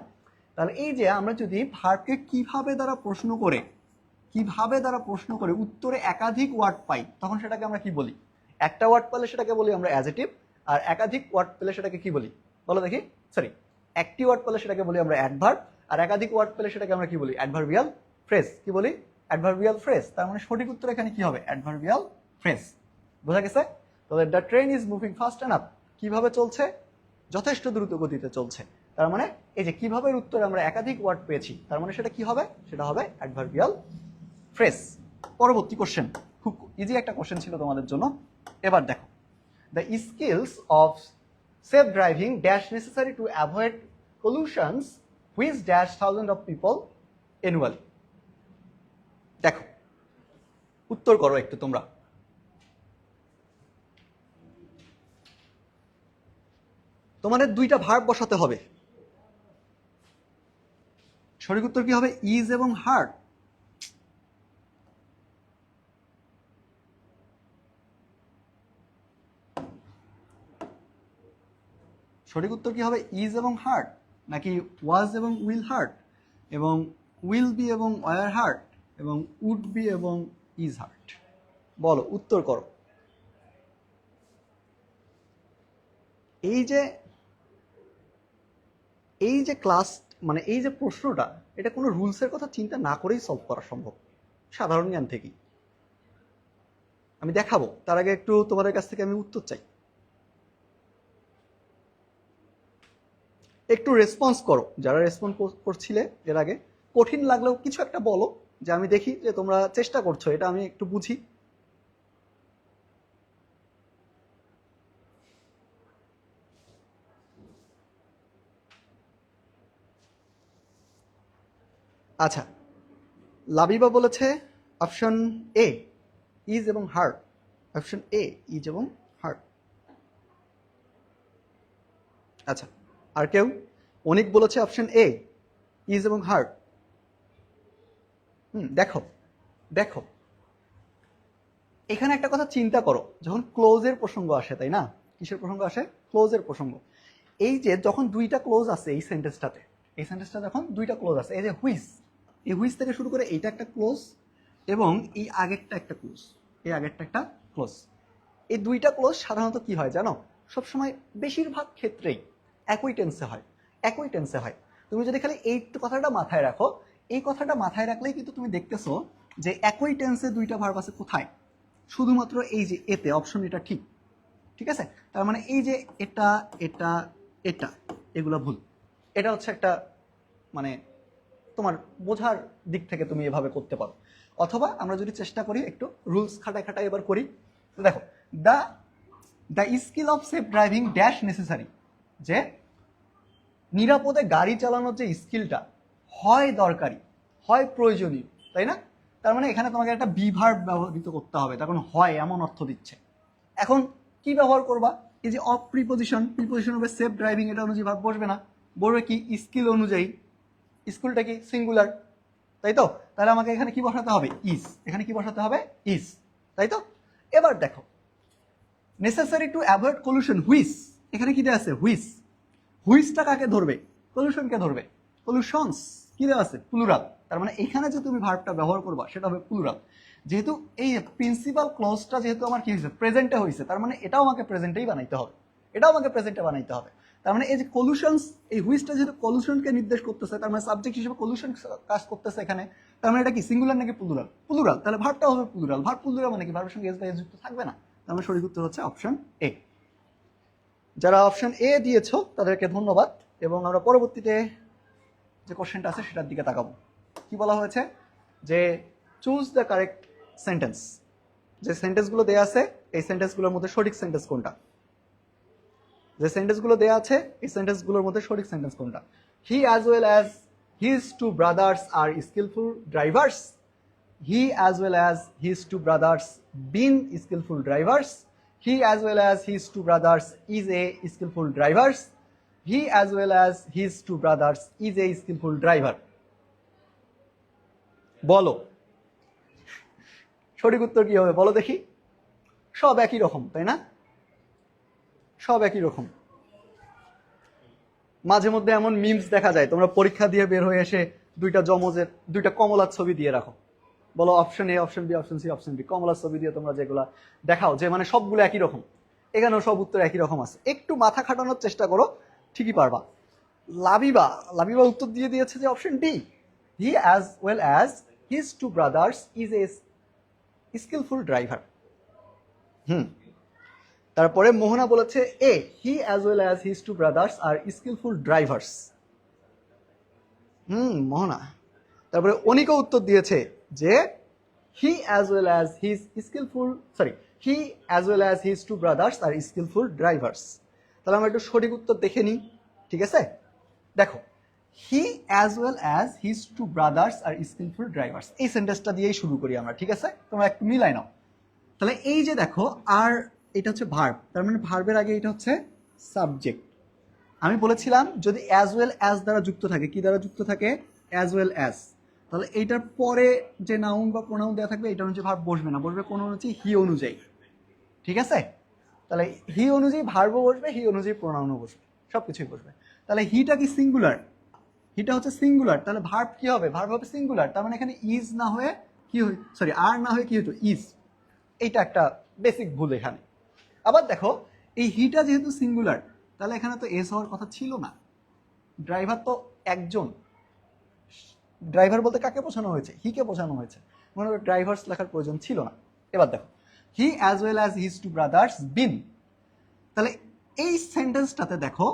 A: তাহলে এই যে আমরা যদি ভার্বকে কিভাবে দ্বারা প্রশ্ন করে উত্তরে একাধিক ওয়ার্ড পাই তখন সেটাকে আমরা কি বলি? একটা ওয়ার্ড পেলে সেটাকে বলি আমরা অ্যাডজেক্টিভ, আর একাধিক ওয়ার্ড পেলে সেটাকে কি বলি বলো দেখি? সরি, একটি ওয়ার্ড পেলে সেটাকে বলি আমরা অ্যাডভার্ব, আর একাধিক ওয়ার্ড পেলে সেটাকে আমরা কি বলি? Adverbial phrase. কি বলি? Adverbial phrase. তার মানে সঠিক উত্তর এখানে কি হবে? Adverbial phrase. বোঝা গেছে? তাহলে the train is moving fast enough, কিভাবে চলছে? যথেষ্ট দ্রুত গতিতে চলছে। তার মানে এই যে কিভাবে উত্তরে আমরা একাধিক ওয়ার্ড পেয়েছি, তার মানে সেটা কি হবে? সেটা হবে অ্যাডভার্বিয়াল ফ্রেজ। পরবর্তী কোশ্চেন, খুব ইজি একটা কোশ্চেন ছিল তোমাদের জন্য। এবার দেখো, the skills of safe driving dash necessary to avoid pollutions which dash thousand of people annually. দেখো, উত্তর করো একটু তোমরা। তোমাদের দুইটা ভার্ব বসাতে হবে। সঠিক উত্তর কি হবে? ইজ এবং হার্ড। সঠিক উত্তর কি হবে? ইজ এবং হার্ড, নাকি ওয়াজ এবং উইল হার্ড, এবং উইল বি এবং ওয়ার হার্ড, এবং উড বি এবং ইজ হার্ড? বলো, উত্তর করো। এই যে ক্লাস, মানে এই যে প্রশ্নটা, এটা কোনো রুলসের কথা চিন্তা না করেই সলভ করা সম্ভব, সাধারণ জ্ঞান থেকেই। আমি দেখাবো, তার আগে একটু তোমাদের কাছ থেকে আমি উত্তর চাই। একটু রেসপন্স করো, যারা রেসপন্স করছিলে এর আগে। কঠিন লাগলেও কিছু একটা বলো, যে আমি দেখি যে তোমরা চেষ্টা করছো, এটা আমি একটু বুঝি। আচ্ছা, লাবিবা বলেছে অপশন এ, ইজ এবং হার্ড। অপশন এ, ইজ এবং হার্ড। আচ্ছা, আর কেউ? অনিক বলেছে অপশন এ, ইজ এবং হার্ড। দেখো দেখো, এখানে একটা কথা চিন্তা করো, যখন ক্লোজের প্রসঙ্গ আসে, তাই না? কিসের প্রসঙ্গ আসে? ক্লোজের প্রসঙ্গ। এই যে যখন দুইটা ক্লোজ আছে এই সেন্টেন্সটাতে, যখন দুইটা ক্লোজ আছে, এই যে হুইস, এই হুইস থেকে শুরু করে এইটা একটা ক্লোজ, এবং এই আগেরটা একটা ক্লোজ, এই দুইটা ক্লোজ সাধারণত কি হয় জানো? সবসময় বেশিরভাগ ক্ষেত্রেই একই টেন্সে হয়। তুমি যদি খালি এই কথাটা মাথায় রাখো, এই কথাটা মাথায় রাখলেই কিন্তু তুমি দেখতেছো যে একই টেন্সে দুইটা ভার্ব আছে কোথায়? শুধুমাত্র এই যে এতে, অপশন এটা ঠিক আছে? তার মানে এই যে এটা এটা এটা এগুলো ভুল। এটা হচ্ছে একটা, মানে তোমার বোঝার দিক থেকে তুমি এভাবে করতে পারো। অথবা আমরা যদি চেষ্টা করি একটু রুলস খাটাই এবার করি, দেখো, the skill of safe driving dash necessary, যে নিরাপদে গাড়ি চালানোর যে স্কিলটা হয় দরকারি, হয় প্রয়োজনীয়, তাই না? তার মানে এখানে তোমাকে একটা বি ভার্ব ব্যবহৃত করতে হবে, তখন হয় এমন অর্থ দিচ্ছে। এখন কি ব্যবহার করবা, এই যে অফ প্রিপোজিশন, প্রিপোজিশন হবে সেফ ড্রাইভিং, এটা অনুযায়ী ভার্ব বসবে না, বলবে কি স্কিল অনুযায়ী, স্কুলটা কি সিঙ্গুলার, তাই তো? তাহলে আমাকে এখানে কি বসাতে হবে, ইজ, এখানে কি বসাতে হবে, ইজ, তাই তো? এবার দেখো নেসেসারি টু অ্যাভয়েড পলিউশন, হুইস, এখানে কি দেওয়া আছে, হুইস, হুইসটা কাকে ধরবে, পলিউশনকে ধরবে, পলিউশনস কি দেওয়া আছে, প্লুরাল, তার মানে এখানে যে তুমি ভার্বটা ব্যবহার করবা সেটা হবে প্লুরাল। যেহেতু এই প্রিন্সিপাল ক্লজটা যেহেতু আমার কি হয়েছে, প্রেজেন্টে হয়েছে, তার মানে এটাও আমাকে প্রেজেন্টেই বানাইতে হবে, এটাও আমাকে প্রেজেন্টে বানাইতে হবে। তার মানে এই যে পলিউশনস, এই হুইসটা যেহেতু পলিউশনকে নির্দেশ করতেছে, তার মানে সাবজেক্ট হিসেবে পলিউশন কাজ করতেছে এখানে, তার মানে এটা কি সিঙ্গুলার নাকি প্লুরাল, প্লুরাল, তাহলে ভার্বটা হবে প্লুরাল, ভার্ব প্লুরাল মানে কি, ভার্বের সঙ্গে এস বা এস যুক্ত থাকবে না, তার মানে সঠিক উত্তর হচ্ছে অপশন এ। যারা অপশন এ দিয়েছো তাদেরকে ধন্যবাদ, এবং আমরা পরবর্তীতে যে কোশ্চেনটা আছে সেটার দিকে তাকাবো। কি বলা হয়েছে, যে চুজ দ্য কারেক্ট সেন্টেন্স, যে সেন্টেন্সগুলো দেয়া আছে এই সেন্টেন্সগুলোর মধ্যে সঠিক সেন্টেন্স কোনটা, যে সেন্টেন্সগুলো দেয়া আছে এই সেন্টেন্সগুলোর মধ্যে সঠিক সেন্টেন্স কোনটা। He as well as his two brothers are skilful drivers, he as well as his two brothers been skilful drivers, he as well as his two brothers is a skilful drivers, he as well as his two brothers is a skilful driver. বলো সঠিক উত্তর কি হবে, বলো দেখি। সব একই রকম, তাই না? সব একই রকম। মাঝে মধ্যে এমন মিমস দেখা যায়, তোমরা পরীক্ষা দিয়ে বের হয়ে এসে দুইটা জমজের দুইটা কমলার ছবি দিয়ে রাখো, বলো option A, option B, option C, option D, কমলার ছবি দিয়ে তোমরা যেগুলা দেখাও যে মানে সবগুলো একই রকম, এখানেও সব উত্তর একই রকম আছে। একটু মাথা খাটানোর চেষ্টা করো, ঠিকই পারবা। লাবিবা, লাবিবা উত্তর দিয়ে দিয়েছে যে option D, he as well as his two brothers is a skilful driver. তারপরে মোহনা বলেছে A, he as well as his two brothers are skilful drivers. Mohona. তারপরে অনিকা উত্তর দিয়েছে যে he as well as his skilful, sorry, he as well as his two brothers are skilful drivers. তাহলে আমরা একটু সঠিক উত্তর দেখে নিই, ঠিক আছে? দেখো he as well as his two brothers are skilful drivers, এই সেন্টেন্সটা দিয়েই শুরু করি আমরা, ঠিক আছে? তোমরা একটু মিলাই নাও। তাহলে এই যে দেখো আর এটা হচ্ছে ভার্ব, তার মানে ভার্বের আগে এটা হচ্ছে সাবজেক্ট। আমি বলেছিলাম যদি অ্যাজ ওয়েল অ্যাজ দ্বারা যুক্ত থাকে, কি দ্বারা যুক্ত থাকে, অ্যাজ ওয়েল অ্যাজ, তাহলে এইটার পরে যে নাউন বা প্রোনাউন দেওয়া থাকবে এটা অনুযায়ী ভার্ব বসবে না, বসবে কোন অনুযায়ী, হি অনুযায়ী, ঠিক আছে? তাহলে হি অনুযায়ী ভার্বও বসবে, হি অনুযায়ী প্রোনাউনও বসবে, সব কিছুই বসবে। তাহলে হিটা কি সিঙ্গুলার, হিটা হচ্ছে সিঙ্গুলার, তাহলে ভার্ব কি হবে, ভার্ব হবে সিঙ্গুলার, তার মানে এখানে ইজ না হয়ে কি হয়, সরি আর না হয়ে কি হতো, ইজ। এইটা একটা বেসিক ভুল এখানে। আবার দেখো এই হিটা যেহেতু সিঙ্গুলার, তাহলে এখানে তো এস হওয়ার কথা ছিল না, ড্রাইভার তো একজন, ড্রাইভার বলতে কাকে বোঝানো হয়েছে, হিকে বোঝানো হয়েছে, মনে করো ড্রাইভার্স লেখার প্রয়োজন ছিল না। এবার দেখো he as well as his two brothers been, তাহলে এই সেন্টেন্সটাতে দেখো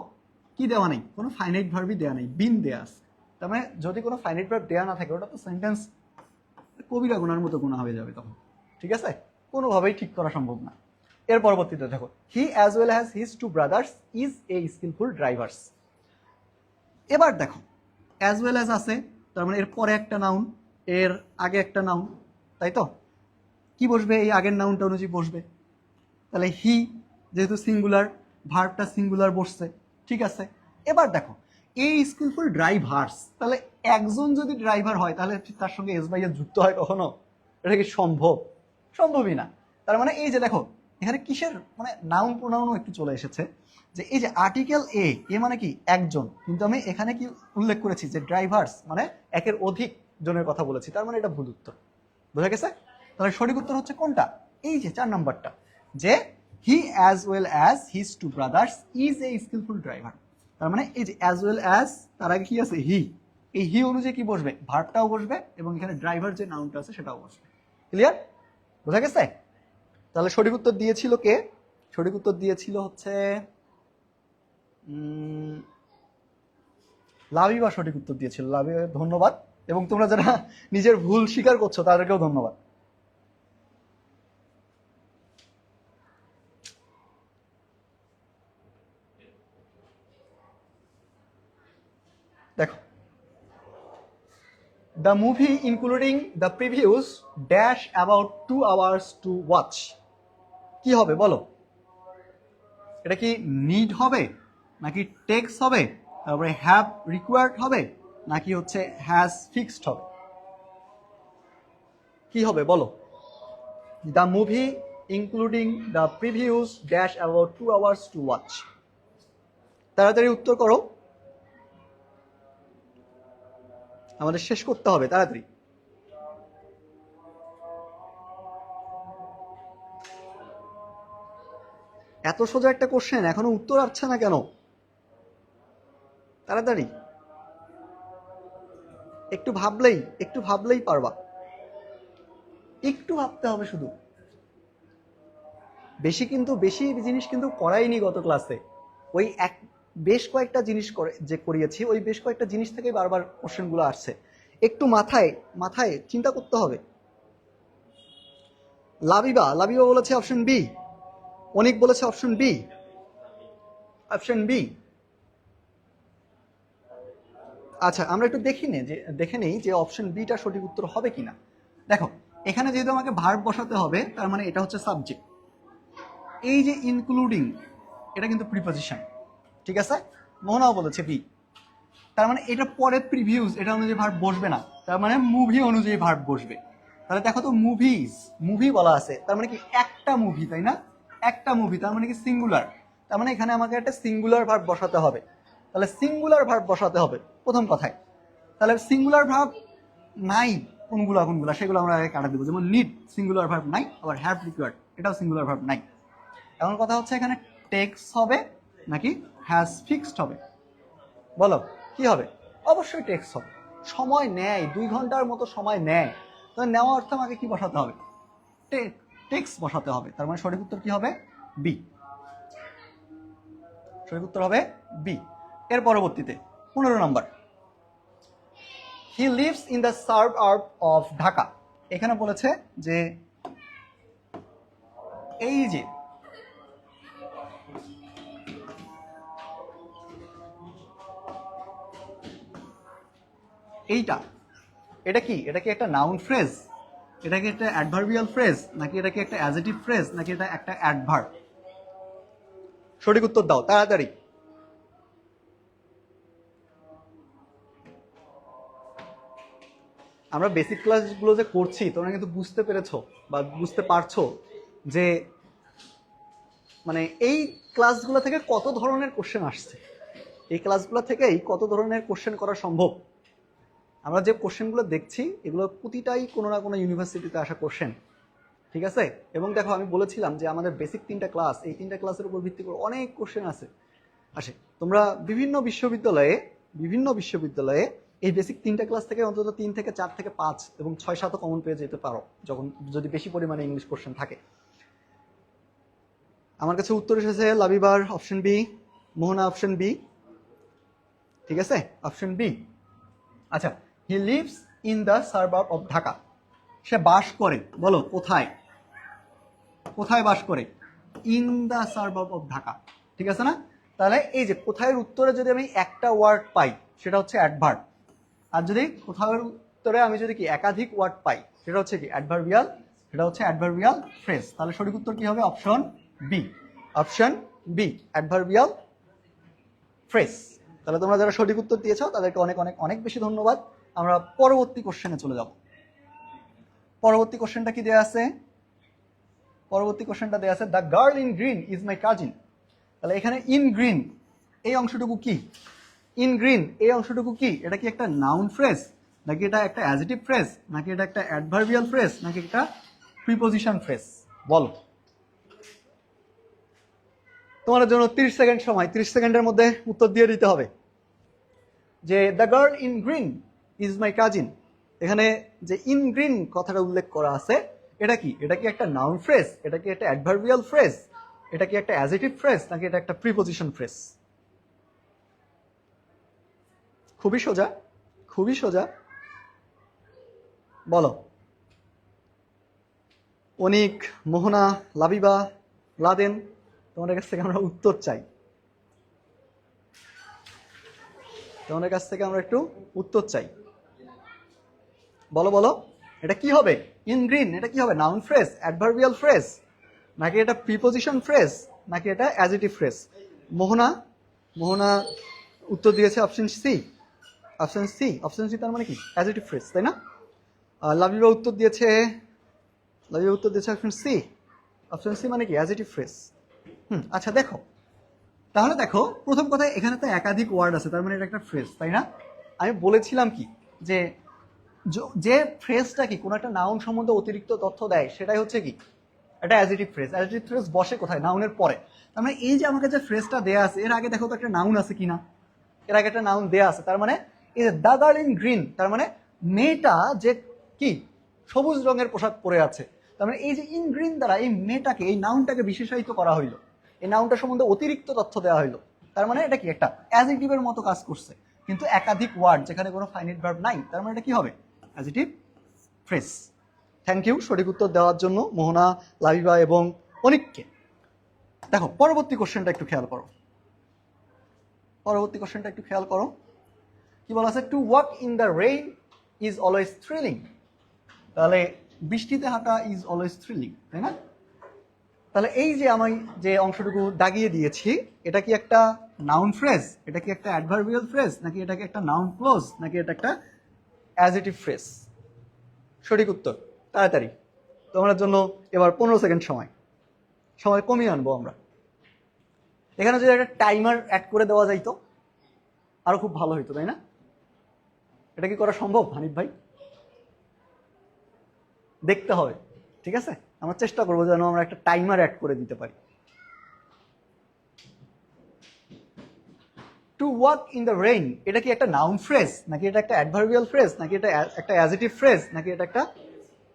A: কি দেওয়া নেই, কোনো ফাইনাইট ভার্বই দেওয়া নেই, বিন দেওয়া আছে। তার মানে যদি কোনো ফাইনাইট ভার্ব দেওয়া না থাকে ওটা তো সেন্টেন্স কবিরা গুনার মতো গুণা হয়ে যাবে তখন, ঠিক আছে? কোনোভাবেই ঠিক করা সম্ভব না। এর পরবর্তীতে দেখো he as well as his two brothers is a skilful drivers. এবার দেখো অ্যাজ ওয়েল অ্যাজ আছে, তার মানে এর পরে একটা নাউন, এর আগে একটা নাউন, তাই তো? কি বসবে, এই আগের নাউনটা অনুযায়ী বসবে। তাহলে হি যেহেতু সিঙ্গুলার, ভার্বটা সিঙ্গুলার বসছে, ঠিক আছে? এবার দেখো এই স্কিলফুল ড্রাইভার্স, তাহলে একজন যদি ড্রাইভার হয় তাহলে তার সঙ্গে এস বাই এস যুক্ত হয় কখনো? এটা কি সম্ভব? সম্ভবই না। তার মানে এই যে দেখো এখানে কিসের মানে নাউন প্রোনাউনও একটু চলে এসেছে, যে এই যে আর্টিকেল এ, এ মানে কি একজন, কিন্তু আমি এখানে কি উল্লেখ করেছি যে ড্রাইভার্স মানে একের অধিক জনের কথা বলেছি, তার মানে এটা ভুল উত্তর। বোঝা গেছে? তাহলে সঠিক উত্তর হচ্ছে কোনটা, এই যে 4 নাম্বারটা, যে he as well as his two brothers is a skilful driver. তার মানে এই যে অ্যাজ ওয়েল অ্যাজ, তার আগে কি আছে, হি, এই হি অনুযায়ী কি বসবে, ভার্বটাও বসবে এবং এখানে ড্রাইভার যে নাউনটা আছে সেটাও বসবে। ক্লিয়ার? বোঝা গেছে? তাহলে সঠিক উত্তর দিয়েছিল কে, সঠিক উত্তর দিয়েছিল হচ্ছে লাবিবা, সঠিক উত্তর দিয়েছিল লাবিবা, ধন্যবাদ। এবং তোমরা যারা নিজের ভুল স্বীকার করছো তাদেরকেও ধন্যবাদ। দেখো the movie including the previews dash about 2 hours to watch. কি হবে বলো? এটা কি নিড হবে, নাকি টেক্স হবে, তারপরে হ্যাভ রিকোয়ার্ড হবে, নাকি হচ্ছে হ্যাজ ফিক্সড হবে? কি হবে বলো? The movie including the previews dash about 2 hours to watch. তাড়াতাড়ি উত্তর করো, আমাদের শেষ করতে হবে তাড়াতাড়ি। এত সোজা একটা কোশ্চেন, এখনো উত্তর আসছে না কেন? তাড়াতাড়ি, একটু ভাবলেই পারবা। একটু ভাবতে হবে শুধু। বেশি জিনিস কিন্তু করাইনি গত ক্লাসে। ওই বেশ কয়েকটা জিনিস যে করিয়েছি, ওই বেশ কয়েকটা জিনিস থেকেই বারবার কোশ্চেনগুলো আসছে। একটু মাথায় চিন্তা করতে হবে। লাবিবা বলেছে অপশন বি, অনিক বলেছে অপশন বি। আচ্ছা, আমরা একটু দেখে নেই যে অপশন বিটা সঠিক উত্তর হবে কিনা। দেখো, এখানে যেহেতু আমাকে ভার্ব বসাতে হবে, তার মানে এটা হচ্ছে সাবজেক্ট। এই যে ইনক্লুডিং, এটা কিন্তু প্রিপজিশন, ঠিক আছে? মোহনাও বলেছে বি, তার মানে এটা পরে প্রিভিউস, এটা অনুযায়ী ভার্ব বসবে না, তার মানে মুভি অনুযায়ী ভার্ব বসবে। তাহলে দেখো তো, মুভি বলা আছে, তার মানে কি একটা মুভি, তাই না? একটা মুভি, তার মানে কি সিঙ্গুলার। তার মানে এখানে আমাকে একটা সিঙ্গুলার ভার্ব বসাতে হবে। তাহলে সিঙ্গুলার ভার্ব বসাতে হবে প্রথম কথায়। তাহলে সিঙ্গুলার ভার্ব নাই কোনগুলা সেগুলো আমরা আগে কাটা দেবো। যেমন নিড সিঙ্গুলার ভার্ব নাই, আবার হ্যাভ রিকোয়ার্ড এটাও সিঙ্গুলার ভার্ব নাই। এমন কথা হচ্ছে এখানে টেক্স হবে নাকি হ্যাজ ফিক্সড হবে? বলো কি হবে? অবশ্যই টেক্স হবে। সময় নেয়, 2 ঘন্টার মতো সময় নেয়। তাহলে নেওয়া অর্থ আমাকে কি বসাতে হবে? টেক্স বসাতে হবে। তার মানে সঠিক উত্তর কি হবে? বি। সঠিক উত্তর হবে বি। এর পরবর্তীতে 15 নম্বর, he lives in the suburb of Dhaka. এখানে বলেছে যে এই যে এটা কি একটা নাউন ফ্রেজ, এটা কি একটা অ্যাডভার্বিয়াল ফ্রেজ, নাকি এটা কি একটা অ্যাডজেক্টিভ ফ্রেজ, নাকি এটা একটা অ্যাডভার্ব? সঠিক উত্তর দাও তাড়াতাড়ি। আমরা বেসিক ক্লাসগুলো যে করছি, তোমরা কিন্তু বুঝতে পেরেছো বা বুঝতে পারছো যে মানে এই ক্লাসগুলো থেকে কত ধরনের কোশ্চেন আসছে। এই ক্লাসগুলো থেকেই কত ধরনের কোশ্চেন করা সম্ভব। আমরা যে কোশ্চেনগুলো দেখছি, এগুলো প্রতিটাই কোনো না কোনো ইউনিভার্সিটিতে আসা কোশ্চেন, ঠিক আছে? এবং দেখো, আমি বলেছিলাম যে আমাদের বেসিক 3টা ক্লাস, এই 3টা ক্লাসের উপর ভিত্তি করে অনেক কোশ্চেন আসে। তোমরা বিভিন্ন বিশ্ববিদ্যালয়ে এই বেসিক 3টা ক্লাস থেকে অন্তত 3 থেকে 4 থেকে 5 এবং 6-7 কমন পেয়ে যেতে পারো, যদি বেশি পরিমাণে ইংলিশ কোশ্চেন থাকে। আমার কাছে উত্তর এসেছে লাবিবার option B, Mohona option B, ঠিক আছে? Option B. আচ্ছা, he lives in the suburb of Dhaka. সে বাস করে, বলো কোথায় বাস করে? In the suburb of Dhaka, ঠিক আছে না? তাহলে এই যে কোথায়ের উত্তরে যদি আমি একটা ওয়ার্ড পাই, সেটা হচ্ছে অ্যাডভার্ব। আর যদি কোথায়ের উত্তরে আমি যদি কি একাধিক ওয়ার্ড পাই, সেটা হচ্ছে কি অ্যাডভার্বিয়াল ফ্রেজ। তাহলে সঠিক উত্তর কি হবে? Option B, adverbial phrase. তাহলে তোমরা যারা সঠিক উত্তর দিয়েছো তাদেরকে অনেক অনেক অনেক বেশি ধন্যবাদ। আমরা পরবর্তী কোশ্চেনে চলে যাব। পরবর্তী কোশ্চেনটা কি দেয়া আছে? The girl in green is my cousin. তাহলে এখানে ইন গ্রিন এই অংশটুকু কি? এটা কি একটা নাউন ফ্রেজ, নাকি এটা একটা অ্যাডজেক্টিভ ফ্রেজ, নাকি এটা একটা অ্যাডভার্বিয়াল ফ্রেজ, নাকি একটা প্রিপোজিশন ফ্রেজ? বলো। তোমাদের জন্য 30 সেকেন্ড সময়, 30 সেকেন্ডের মধ্যে উত্তর দিয়ে দিতে হবে যে the girl in green is my cousin. এখানে যে ইন গ্রিন কথাটা উল্লেখ করা আছে, এটা কি একটা নাউন ফ্রেজ, এটা কি একটা অ্যাডভার্বিয়াল ফ্রেজ, এটা কি একটা অ্যাডজেক্টিভ ফ্রেজ, নাকি এটা একটা প্রিপোজিশন ফ্রেজ? খুবই সোজা, বলো। অনিক, মোহনা, লাবিবা, লাদেন, তোমাদের কাছ থেকে আমরা উত্তর চাই। একটু উত্তর চাই। বলো বলো, এটা কি হবে? ইন গ্রিন এটা কি হবে? নাউন ফ্রেজ, অ্যাডভার্বিয়াল ফ্রেজ, নাকি এটা প্রিপোজিশন ফ্রেজ, নাকি এটা অ্যাডজেক্টিভ ফ্রেজ? মোহনা মোহনা উত্তর দিয়েছে option C. Option C, option C তার মানে কি? অ্যাডজেক্টিভ ফ্রেজ, তাই না? লাবিবা উত্তর দিয়েছে, লাবিবা উত্তর দিয়েছে অপশন সি। অপশন সি মানে কি? Adjective phrase. আচ্ছা দেখো, তাহলে দেখো প্রথম কথা, এখানে তো একাধিক ওয়ার্ড আছে, তার মানে এটা একটা ফ্রেজ, তাই না? আমি বলেছিলাম কি যে যে ফ্রেজটা কি কোনো একটা নাউন সম্বন্ধে অতিরিক্ত তথ্য দেয় সেটাই হচ্ছে কি একটা অ্যাডজেক্টিভ ফ্রেজ। অ্যাডজেক্টিভ ফ্রেজ বসে কোথায়? নাউনের পরে। তার মানে এই যে আমাকে যে ফ্রেজটা দেয়া আছে, এর আগে দেখো তো একটা নাউন আছে কিনা। এর আগে একটা নাউন দেয়া আছে, তার মানে এই যে দ্য গার্ল ইন গ্রিন, তার মানে মেয়েটা যে কি সবুজ রঙের পোশাক পরে আছে, তার মানে এই যে ইন গ্রিন দ্বারা এই মেয়েটাকে, এই নাউনটাকে বিশেষায়িত করা হইলো, এই নাউনটা সম্বন্ধে অতিরিক্ত তথ্য দেওয়া হইলো। তার মানে এটা কি একটা অ্যাডজেক্টিভের মতো কাজ করছে, কিন্তু একাধিক ওয়ার্ড যেখানে কোনো ফাইনাইট ভার্ব নাই, তার মানে এটা কি হবে? Adjective phrase. থ্যাংক ইউ সঠিক উত্তর দেওয়ার জন্য মোহনা, লাবিবা এবং অনিককে। দেখো পরবর্তী কোশ্চেনটা একটু খেয়াল করো, পরবর্তী কোশ্চেনটা একটু খেয়াল করো। কি বলা আছে? To walk in the rain is always thrilling. তাহলে বৃষ্টিতে হাঁটা ইজ অলওয়েজ থ্রিলিং, তাই না? তাহলে এই যে আমি যে অংশটুকু দাগিয়ে দিয়েছি, এটা কি একটা নাউন ফ্রেজ, এটা কি একটা অ্যাডভার্বিয়াল ফ্রেজ, নাকি এটা কি একটা নাউন ক্লোজ, নাকি এটা একটা অ্যাডজেক্টিভ ফ্রেজ? সঠিক উত্তর তাড়াতাড়ি, তোমার জন্য এবার 15 সেকেন্ড সময়, সময় কমিয়ে আনবো আমরা। এখানে যদি একটা টাইমার অ্যাড করে দেওয়া যাইতো আরো খুব ভালো হইতো, তাই না? এটা কি করা সম্ভব হানিফ ভাই? দেখতে হবে, ঠিক আছে? আমরা চেষ্টা করবো যেন আমরা একটা টাইমার অ্যাড করে দিতে পারি। To walk in the rain, এটা কি একটা নাউন ফ্রেজ, নাকি এটা একটা অ্যাডভার্বিয়াল ফ্রেজ, নাকি এটা একটা অ্যাডজেক্টিভ ফ্রেজ, নাকি এটা একটা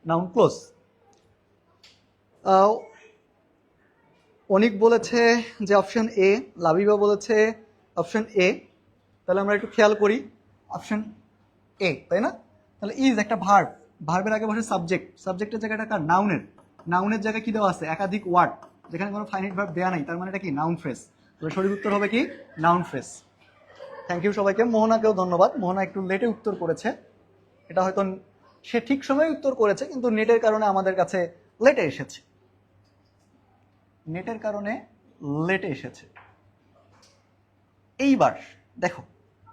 A: নাউন ক্লোজ? অনিক বলেছে যে অপশন এ, লাবিবা বলেছে অপশন এ। তাহলে আমরা একটু খেয়াল করি, অপশন এ, তাই না? তাহলে ইজ একটা ভার্ব, ভার্বের আগে বসে সাবজেক্ট, সাবজেক্টের জায়গাটা কার? নাউনের। নাউনের জায়গায় কি দেওয়া আছে? একাধিক ওয়ার্ড, যেখানে কোনো ফাইনাইট ভার্ব দেওয়া নাই, তার মানে এটা কি? Noun phrase. তাহলে সঠিক উত্তর হবে কি? Noun phrase. থ্যাংক ইউ সবাইকে। মোহনাকেও ধন্যবাদ, মোহনা একটু লেটে উত্তর করেছে। এটা হয়তো সে ঠিক সময়ে উত্তর করেছে, কিন্তু নেটের কারণে আমাদের কাছে লেটে এসেছে, নেটের কারণে লেটে এসেছে। এইবার দেখো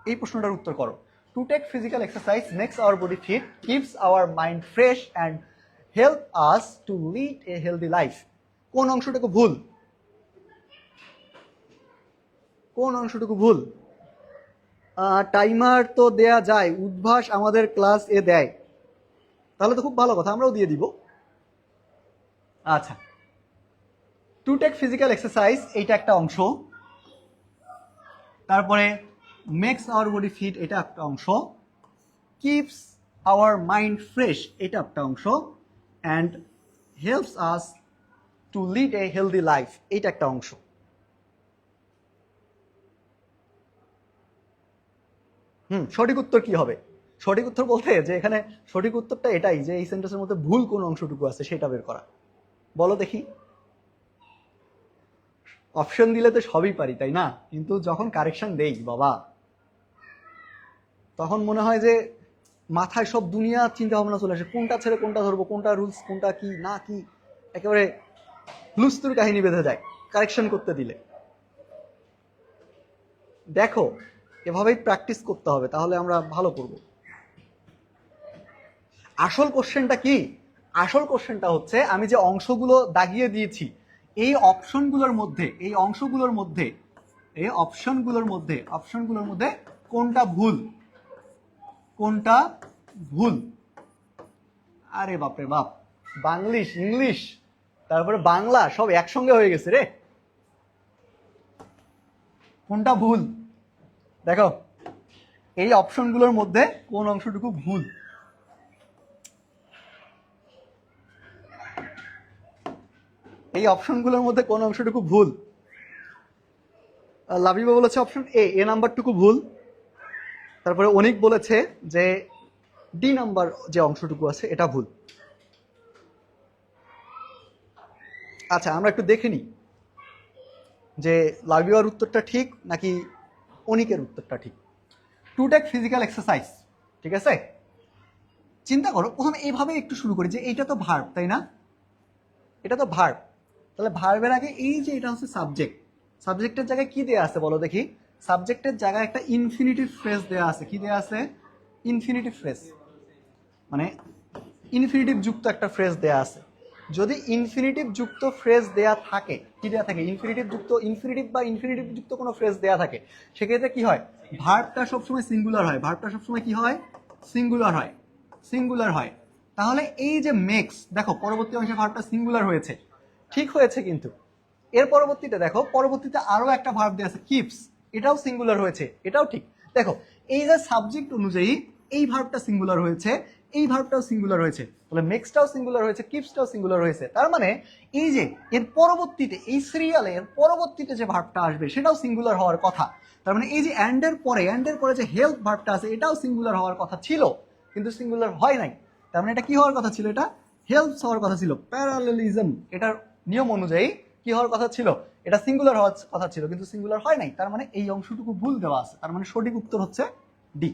A: এই প্রশ্নটার উত্তর করো। To take physical exercise makes our body fit, keeps our mind fresh and help us to lead a healthy life. কোন অংশটুকু ভুল? কোন অংশটুকু ভুল? টাইমার তো দেয়া যায়, উদ্ভাস আমাদের ক্লাস এ দেয়, তাহলে তো খুব ভালো কথা, আমরাও দিয়ে দিব। আচ্ছা, টু টেক ফিজিক্যাল এক্সারসাইজ এইটা একটা অংশ, তারপরে মেক্স আওয়ার বডি ফিট এটা একটা অংশ, কিপস আওয়ার মাইন্ড ফ্রেশ এটা একটা অংশ, and helps us to lead a healthy life এটা একটা অংশ। সঠিক উত্তর কি হবে? সঠিক উত্তর বলতে যে এখানে সঠিক উত্তরটা এটাই যে এই সেন্টেন্সের মধ্যে ভুল কোন অংশটুকু আছে সেটা বের করা। বলো দেখি। অপশন দিলে তো সবই পারি, তাই না? কিন্তু যখন কারেকশন দেই বাবা, তখন মনে হয় যে মাথায় সব দুনিয়া চিন্তা ভাবনা চলে আসে, কোনটা ছেড়ে কোনটা ধরবো, কোনটা রুলস, কোনটা কি না কি, একেবারে লুস্তুর কাহিনী বেঁধে যায় কারেকশন করতে দিলে। দেখো এভাবেই প্র্যাকটিস করতে হবে, তাহলে আমরা ভালো করব। আসল কোশ্চেনটা কি? আসল কোশ্চেনটা হচ্ছে আমি যে অংশগুলো দাগিয়ে দিয়েছি, এই অপশনগুলোর মধ্যে, এই অংশগুলোর মধ্যে, এই অপশনগুলোর মধ্যে কোনটা ভুল, কোনটা ভুল? আরে বাপরে বাপ, বাংলিশ, ইংলিশ, তারপরে বাংলা সব একসঙ্গে হয়ে গেছে রে। কোনটা ভুল দেখো, এই অপশনগুলোর মধ্যে কোন অংশটুকু ভুল? এই অপশনগুলোর মধ্যে কোন অংশটুকু ভুল? লাবিবা বলেছে অপশন এ, এ নাম্বারটুকু ভুল। তারপরে অনিক বলেছে যে ডি নাম্বার যে অংশটুকু আছে এটা ভুল। আচ্ছা আমরা একটু দেখে নিই যে লাবিবার উত্তরটা ঠিক নাকি অনিকের উত্তরটা ঠিক। টু টেক ফিজিক্যাল এক্সারসাইজ, ঠিক আছে? চিন্তা করো, প্রথমে এইভাবে একটু শুরু করি যে এইটা তো ভার্ব, তাই না? এটা তো ভার্ব, তাহলে ভার্বের আগে এই যে এটা হচ্ছে সাবজেক্ট, সাবজেক্টের জায়গায় কি দেয়া আছে বলো দেখি? সাবজেক্টের জায়গায় একটা ইনফিনিটিভ ফ্রেজ দেয়া আছে। কি দেয়া আছে? ইনফিনিটিভ ফ্রেজ, মানে ইনফিনিটিভ যুক্ত একটা ফ্রেজ দেয়া আছে। যদি ইনফিনিটিভ যুক্ত ফ্রেজ দেয়া থাকে, কি দেয়া থাকে? ইনফিনিটিভ যুক্ত, ইনফিনিটিভ বা ইনফিনিটিভ যুক্ত কোনো ফ্রেজ দেয়া থাকে, সেক্ষেত্রে কি হয়? ভার্বটা সবসময় সিঙ্গুলার হয়। ভার্বটা সবসময় কি হয়? সিঙ্গুলার হয়, সিঙ্গুলার হয়। তাহলে এই যে মেক্স, দেখো পরবর্তী অংশে ভার্বটা সিঙ্গুলার হয়েছে, ঠিক হয়েছে, কিন্তু এর পরবর্তীতে দেখো, পরবর্তীতে আরো একটা ভার্ব দেয়া আছে কিপস, এটাও সিঙ্গুলার হয়েছে, এটাও ঠিক। দেখো এই যে সাবজেক্ট অনুযায়ী এই ভার্বটা সিঙ্গুলার হয়েছে, এই ভার্বটাও সিঙ্গুলার হয়েছে, তাহলে মেক্সটাও সিঙ্গুলার হয়েছে, কিপসটাও সিঙ্গুলার হয়েছে। তার মানে এই যে এর পরবর্তীতে, এই সিরিয়ালে এর পরবর্তীতে যে ভার্বটা আসবে সেটাও সিঙ্গুলার হওয়ার কথা। তার মানে এই যে অ্যান্ডের পরে যে হেল্প ভার্বটা আছে এটাও সিঙ্গুলার হওয়ার কথা ছিল, কিন্তু সিঙ্গুলার হয় নাই। তার মানে এটা কি হওয়ার কথা ছিল? এটা হেল্পস হওয়ার কথা ছিল। প্যারালেলিজম, এটার নিয়ম অনুযায়ী কি হওয়ার কথা ছিল? এটা সিঙ্গুলার হওয়ার কথা ছিল, কিন্তু সিঙ্গুলার হয় নাই। তার মানে এই অংশটুকু ভুল দেওয়া আছে। তার মানে সঠিক উত্তর হচ্ছে ডি।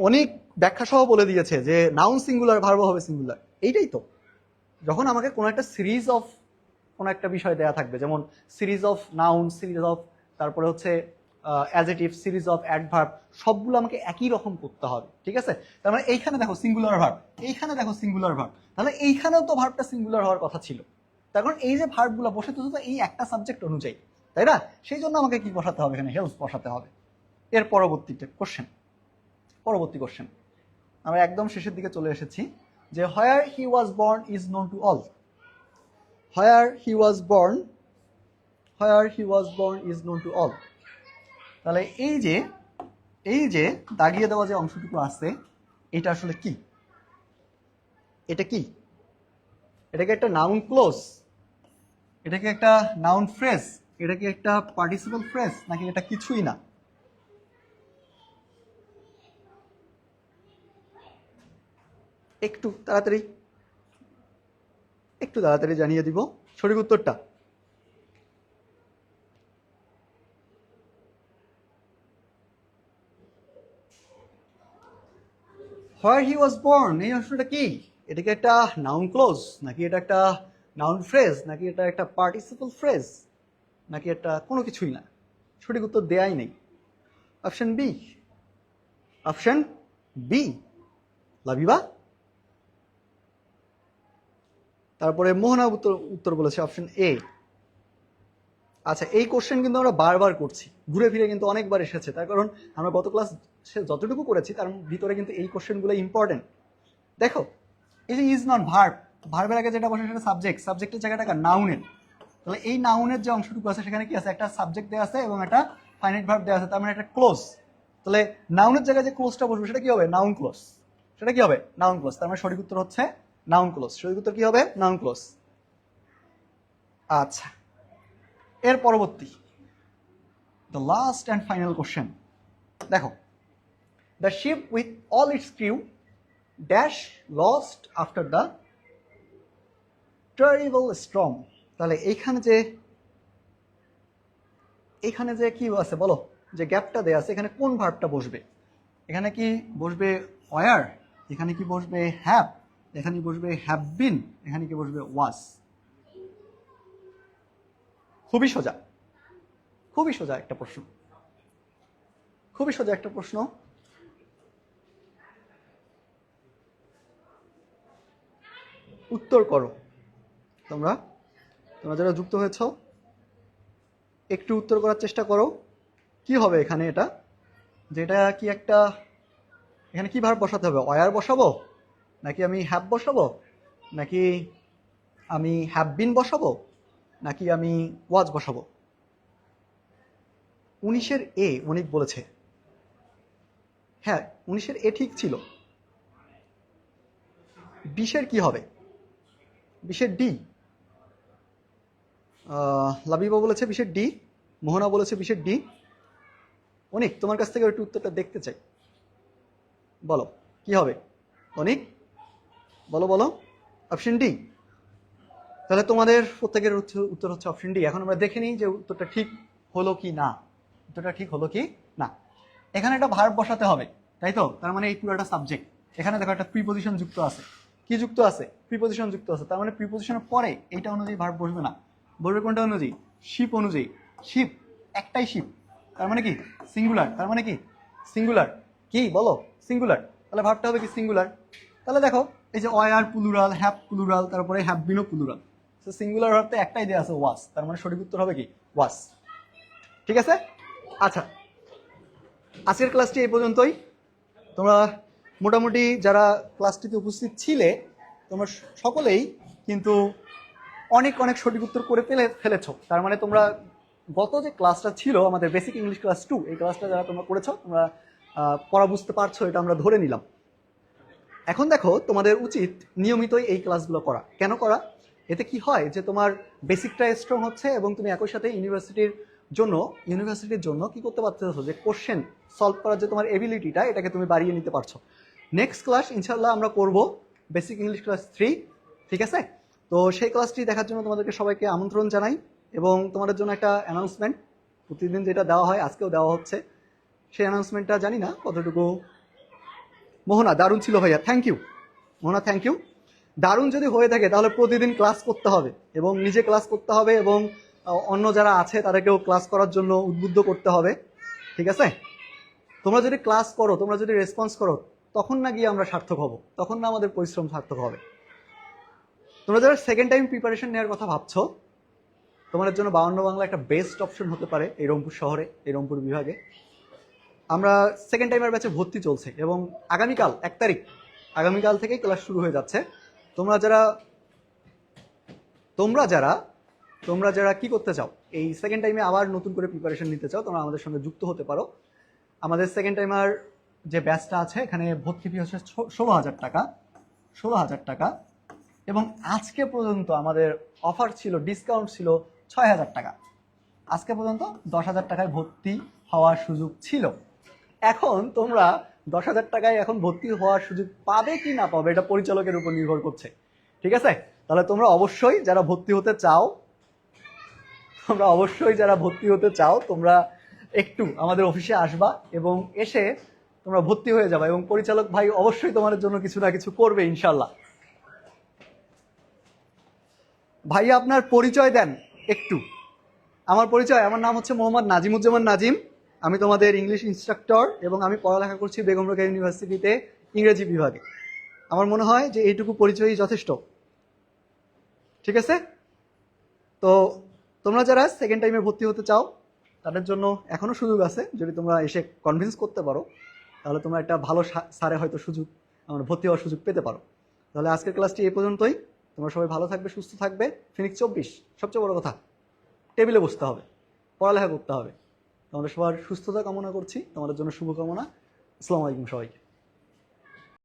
A: অনেক ব্যাখ্যা সহ বলে দিয়েছে যে নাউন সিঙ্গুলার, ভার্ব হবে সিঙ্গুলার। এইটাই তো, যখন আমাকে কোনো একটা সিরিজ অফ কোনো একটা বিষয় দেয়া থাকবে, যেমন series of noun, series of, তারপরে হচ্ছে অ্যাডজেক্টিভ, সিরিজ অফ অ্যাডভার্ব, সবগুলো আমাকে একই রকম করতে হবে, ঠিক আছে? তার মানে এইখানে দেখো সিঙ্গুলার ভার্ব, এইখানে দেখো সিঙ্গুলার ভার্ব, তাহলে এইখানেও তো ভার্বটা সিঙ্গুলার হওয়ার কথা ছিল। তার কারণ এই যে ভার্বগুলো বসে তো এই একটা সাবজেক্ট অনুযায়ী, তাই না? সেই জন্য আমাকে কি বসাতে হবে? এখানে হেল্প বসাতে হবে। এর পরবর্তীতে কোশ্চেন, পরবর্তী কোশ্চেন, আমরা একদম শেষের দিকে চলে এসেছি। যে where he was born is known to all. Where he was born, where he was born is known to all. তাহলে এই যে দাগিয়ে দেওয়া যে অংশটুকু আছে, এটা আসলে কি? এটা কি? এটা কি একটা নাউন ক্লোজ? এটা কি একটা নাউন ফ্রেজ? এটা কি একটা পার্টিসিপল ফ্রেজ, নাকি এটা কিছুই না? একটু তাড়াতাড়ি, একটু তাড়াতাড়ি জানিয়ে দিব সঠিক উত্তরটা। হোয়ার হি ওয়াজ বর্ন, এই অংশটা কি? এটা কি একটা নাউন ক্লোজ, নাকি এটা একটা নাউন ফ্রেজ, নাকি এটা একটা পার্টিসিপল ফ্রেজ, নাকি এটা কোনো কিছুই না? সঠিক উত্তর দেয়াই নেই। Option B, option B. Labiba, তারপরে মোহনা উত্তর বলেছে অপশন এ। আচ্ছা, এই কোশ্চেন কিন্তু আমরা বারবার করছি, ঘুরে ফিরে কিন্তু অনেকবার এসেছে। তার কারণ আমরা গত ক্লাস যতটুকু করেছি তার ভিতরে কিন্তু এই কোশ্চেনগুলো ইম্পর্টেন্ট। দেখো এই যে ইজ নট ভার্ব, ভার্বের আগে যেটা বসে সেটা সাবজেক্ট, সাবজেক্টের জায়গাটা নাউনের। তাহলে এই নাউনের যে অংশটুকু আছে সেখানে কি আছে? একটা সাবজেক্ট দেওয়া আছে এবং একটা ফাইনাইট ভার্ব দেওয়া আছে, তার মানে একটা ক্লোজ। তাহলে নাউনের জায়গায় যে ক্লোজটা বসবে সেটা কি হবে? Noun close. সেটা কি হবে? Noun close. তার মানে সঠিক উত্তর হচ্ছে নাউন ক্লোজ। সঠিক উত্তর কি হবে? Noun clause. আচ্ছা, এর পরবর্তী, the last and final question. দেখো, the ship with all its crew dash lost after the terrible storm. তাহলে এইখানে যে কি আছে বলো, যে গ্যাপটা দেয়া আছে, এখানে কোন ভার্বটা বসবে? এখানে কি বসবে ওয়ার? এখানে কি বসবে হ্যাভ? এখানে বসবে হ্যাভ বিন? এখানে কি বসবে ওয়াজ? খুবই সোজা, খুবই সোজা একটা প্রশ্ন, খুবই সোজা একটা প্রশ্ন। উত্তর করো তোমরা, তোমরা যারা যুক্ত হয়েছ একটু উত্তর করার চেষ্টা করো। কি হবে এখানে? এটা যেটা কি একটা, এখানে কি ভার্ব বসাতে হবে? ওয়ার বসাবো, নাকি আমি হ্যাভ বসাবো, নাকি আমি হ্যাভ বিন বসাবো, নাকি আমি ওয়াজ বসাবো? 19-এর এ অনেক বলেছে, হ্যাঁ 19-এর এ ঠিক ছিল। 20-এর কি হবে? 20-এর ডি। লাবিবা বলেছে 20-এর ডি, মোহনা বলেছে 20-এর ডি। অনেক, তোমার কাছ থেকে একটু উত্তরটা দেখতে চাই, বলো কি হবে? অনেক বলো বলো। Option D. তাহলে তোমাদের প্রত্যেকের উত্তর হচ্ছে অপশন ডি। এখন আমরা দেখে নিই যে উত্তরটা ঠিক হলো কি না, উত্তরটা ঠিক হলো কি না। এখানে একটা ভার্ব বসাতে হবে, তাই তো? তার মানে এই পুরোটা সাবজেক্ট। এখানে দেখো একটা প্রিপজিশন যুক্ত আছে। কি যুক্ত আছে? প্রিপজিশন যুক্ত আছে। তার মানে প্রিপজিশনের পরে এইটা অনুযায়ী ভার্ব বসবে না, বসবে কোনটা অনুযায়ী? শিপ অনুযায়ী। শিপ, একটাই শিপ, তার মানে কি সিঙ্গুলার। তার মানে কি সিঙ্গুলার। কি বলো? সিঙ্গুলার। তাহলে ভার্বটা হবে কি সিঙ্গুলার। তাহলে দেখো এই যে ওয়ার প্লুরাল, হ্যাভ প্লুরাল, তারপরে হ্যাভ বিনও প্লুরাল। তো সিঙ্গুলার ভার্বটা একটাই দেওয়া আছে, ওয়াজ। তার মানে সঠিক উত্তর হবে কি ওয়াজ। ঠিক আছে? আচ্ছা, আজকের ক্লাসটি এই পর্যন্তই। তোমরা মোটামুটি যারা ক্লাসটিতে উপস্থিত ছিলে তোমরা সকলেই কিন্তু অনেক অনেক সঠিক উত্তর করে ফেলেছো। তার মানে তোমরা গত যে ক্লাসটা ছিল আমাদের বেসিক ইংলিশ ক্লাস 2, এই ক্লাসটা যারা তোমরা করেছো তোমরা পড়া বুঝতে পারছো, এটা আমরা ধরে নিলাম। এখন দেখো তোমাদের উচিত নিয়মিতই এই ক্লাসগুলো করা। কেন করা? এতে কি হয় যে তোমার বেসিকটা স্ট্রং হচ্ছে এবং তুমি একই সাথে ইউনিভার্সিটির জন্য কি করতে পারছো, যে কোশ্চেন সলভ করার যে তোমার এবিলিটিটা, এটাকে তুমি বাড়িয়ে নিতে পারছো। নেক্সট ক্লাস ইনশাল্লাহ আমরা করব বেসিক ইংলিশ ক্লাস 3। ঠিক আছে? তো সেই ক্লাসটি দেখার জন্য তোমাদেরকে সবাইকে আমন্ত্রণ জানাই এবং তোমাদের জন্য একটা অ্যানাউন্সমেন্ট প্রতিদিন যেটা দেওয়া হয় আজকেও দেওয়া হচ্ছে। সেই অ্যানাউন্সমেন্টটা জানি না কতটুকু। মোহনা, দারুণ ছিল ভাইয়া, thank you. Mohona, thank you. দারুণ যদি হয়ে থাকে তাহলে প্রতিদিন ক্লাস করতে হবে এবং নিজে ক্লাস করতে হবে এবং অন্য যারা আছে তাদেরকেও ক্লাস করার জন্য উদ্বুদ্ধ করতে হবে। ঠিক আছে? তোমরা যদি ক্লাস করো, তোমরা যদি রেসপন্স করো, তখন না গিয়ে আমরা সার্থক হব, তখন না আমাদের পরিশ্রম সার্থক হবে। তোমরা যারা সেকেন্ড টাইম প্রিপারেশন নেওয়ার কথা ভাবছো, তোমাদের জন্য 52 বাংলা একটা বেস্ট অপশন হতে পারে। এই রংপুর শহরে, এই রংপুর বিভাগে আমরা সেকেন্ড টাইমের ব্যাচে ভর্তি চলছে এবং আগামীকাল 1 তারিখ, আগামীকাল থেকেই ক্লাস শুরু হয়ে যাচ্ছে। তোমরা যারা কি করতে চাও, এই সেকেন্ড টাইমে আবার নতুন করে প্রিপারেশন নিতে চাও, তোমরা আমাদের সঙ্গে যুক্ত হতে পারো। আমাদের সেকেন্ড টাইমার যে ব্যাচটা আছে এখানে ভর্তি ফি হচ্ছে 16,000 টাকা, 16,000 টাকা। এবং আজকে পর্যন্ত আমাদের অফার ছিল, ডিসকাউন্ট ছিল 6,000 টাকা। আজকে পর্যন্ত 10,000 টাকায় ভর্তি হওয়ার সুযোগ ছিল। এখন তোমরা 10,000 টাকায় এখন ভর্তি হওয়ার সুযোগ পাবে কি না পাবে এটা পরিচালকের উপর নির্ভর করছে। ঠিক আছে? তাহলে তোমরা অবশ্যই যারা ভর্তি হতে চাও তোমরা একটু আমাদের অফিসে আসবা এবং এসে তোমরা ভর্তি হয়ে যাবা এবং পরিচালক ভাই অবশ্যই তোমাদের জন্য কিছু না কিছু করবে ইনশাল্লাহ। ভাইয়া আপনার পরিচয় দেন একটু। আমার নাম হচ্ছে মোহাম্মদ নাজিমুজ্জামান নাজিম। আমি তোমাদের ইংলিশ ইনস্ট্রাক্টর এবং আমি পড়ালেখা করছি বেগম রোকেয়া ইউনিভার্সিটিতে ইংরেজি বিভাগে। আমার মনে হয় যে এইটুকু পরিচয়ই যথেষ্ট। ঠিক আছে? তো তোমরা যারা সেকেন্ড টাইমে ভর্তি হতে চাও তাদের জন্য এখনো সুযোগ আছে। যদি তোমরা এসে কনভিন্স করতে পারো তাহলে তোমরা একটা ভালো স্যারে হয়তো ভর্তি হওয়ার সুযোগ পেতে পারো। তাহলে আজকের ক্লাসটি এই পর্যন্তই। তোমরা সবাই ভালো থাকবে, সুস্থ থাকবে। ফিনিক্স 24 সবচেয়ে বড় কথা, টেবিলে বসতে হবে, পড়ালেখা করতে হবে। তোমাদের সবার সুস্থতা কামনা করছি, তোমাদের জন্য শুভকামনা। আসসালামু আলাইকুম সবাইকে।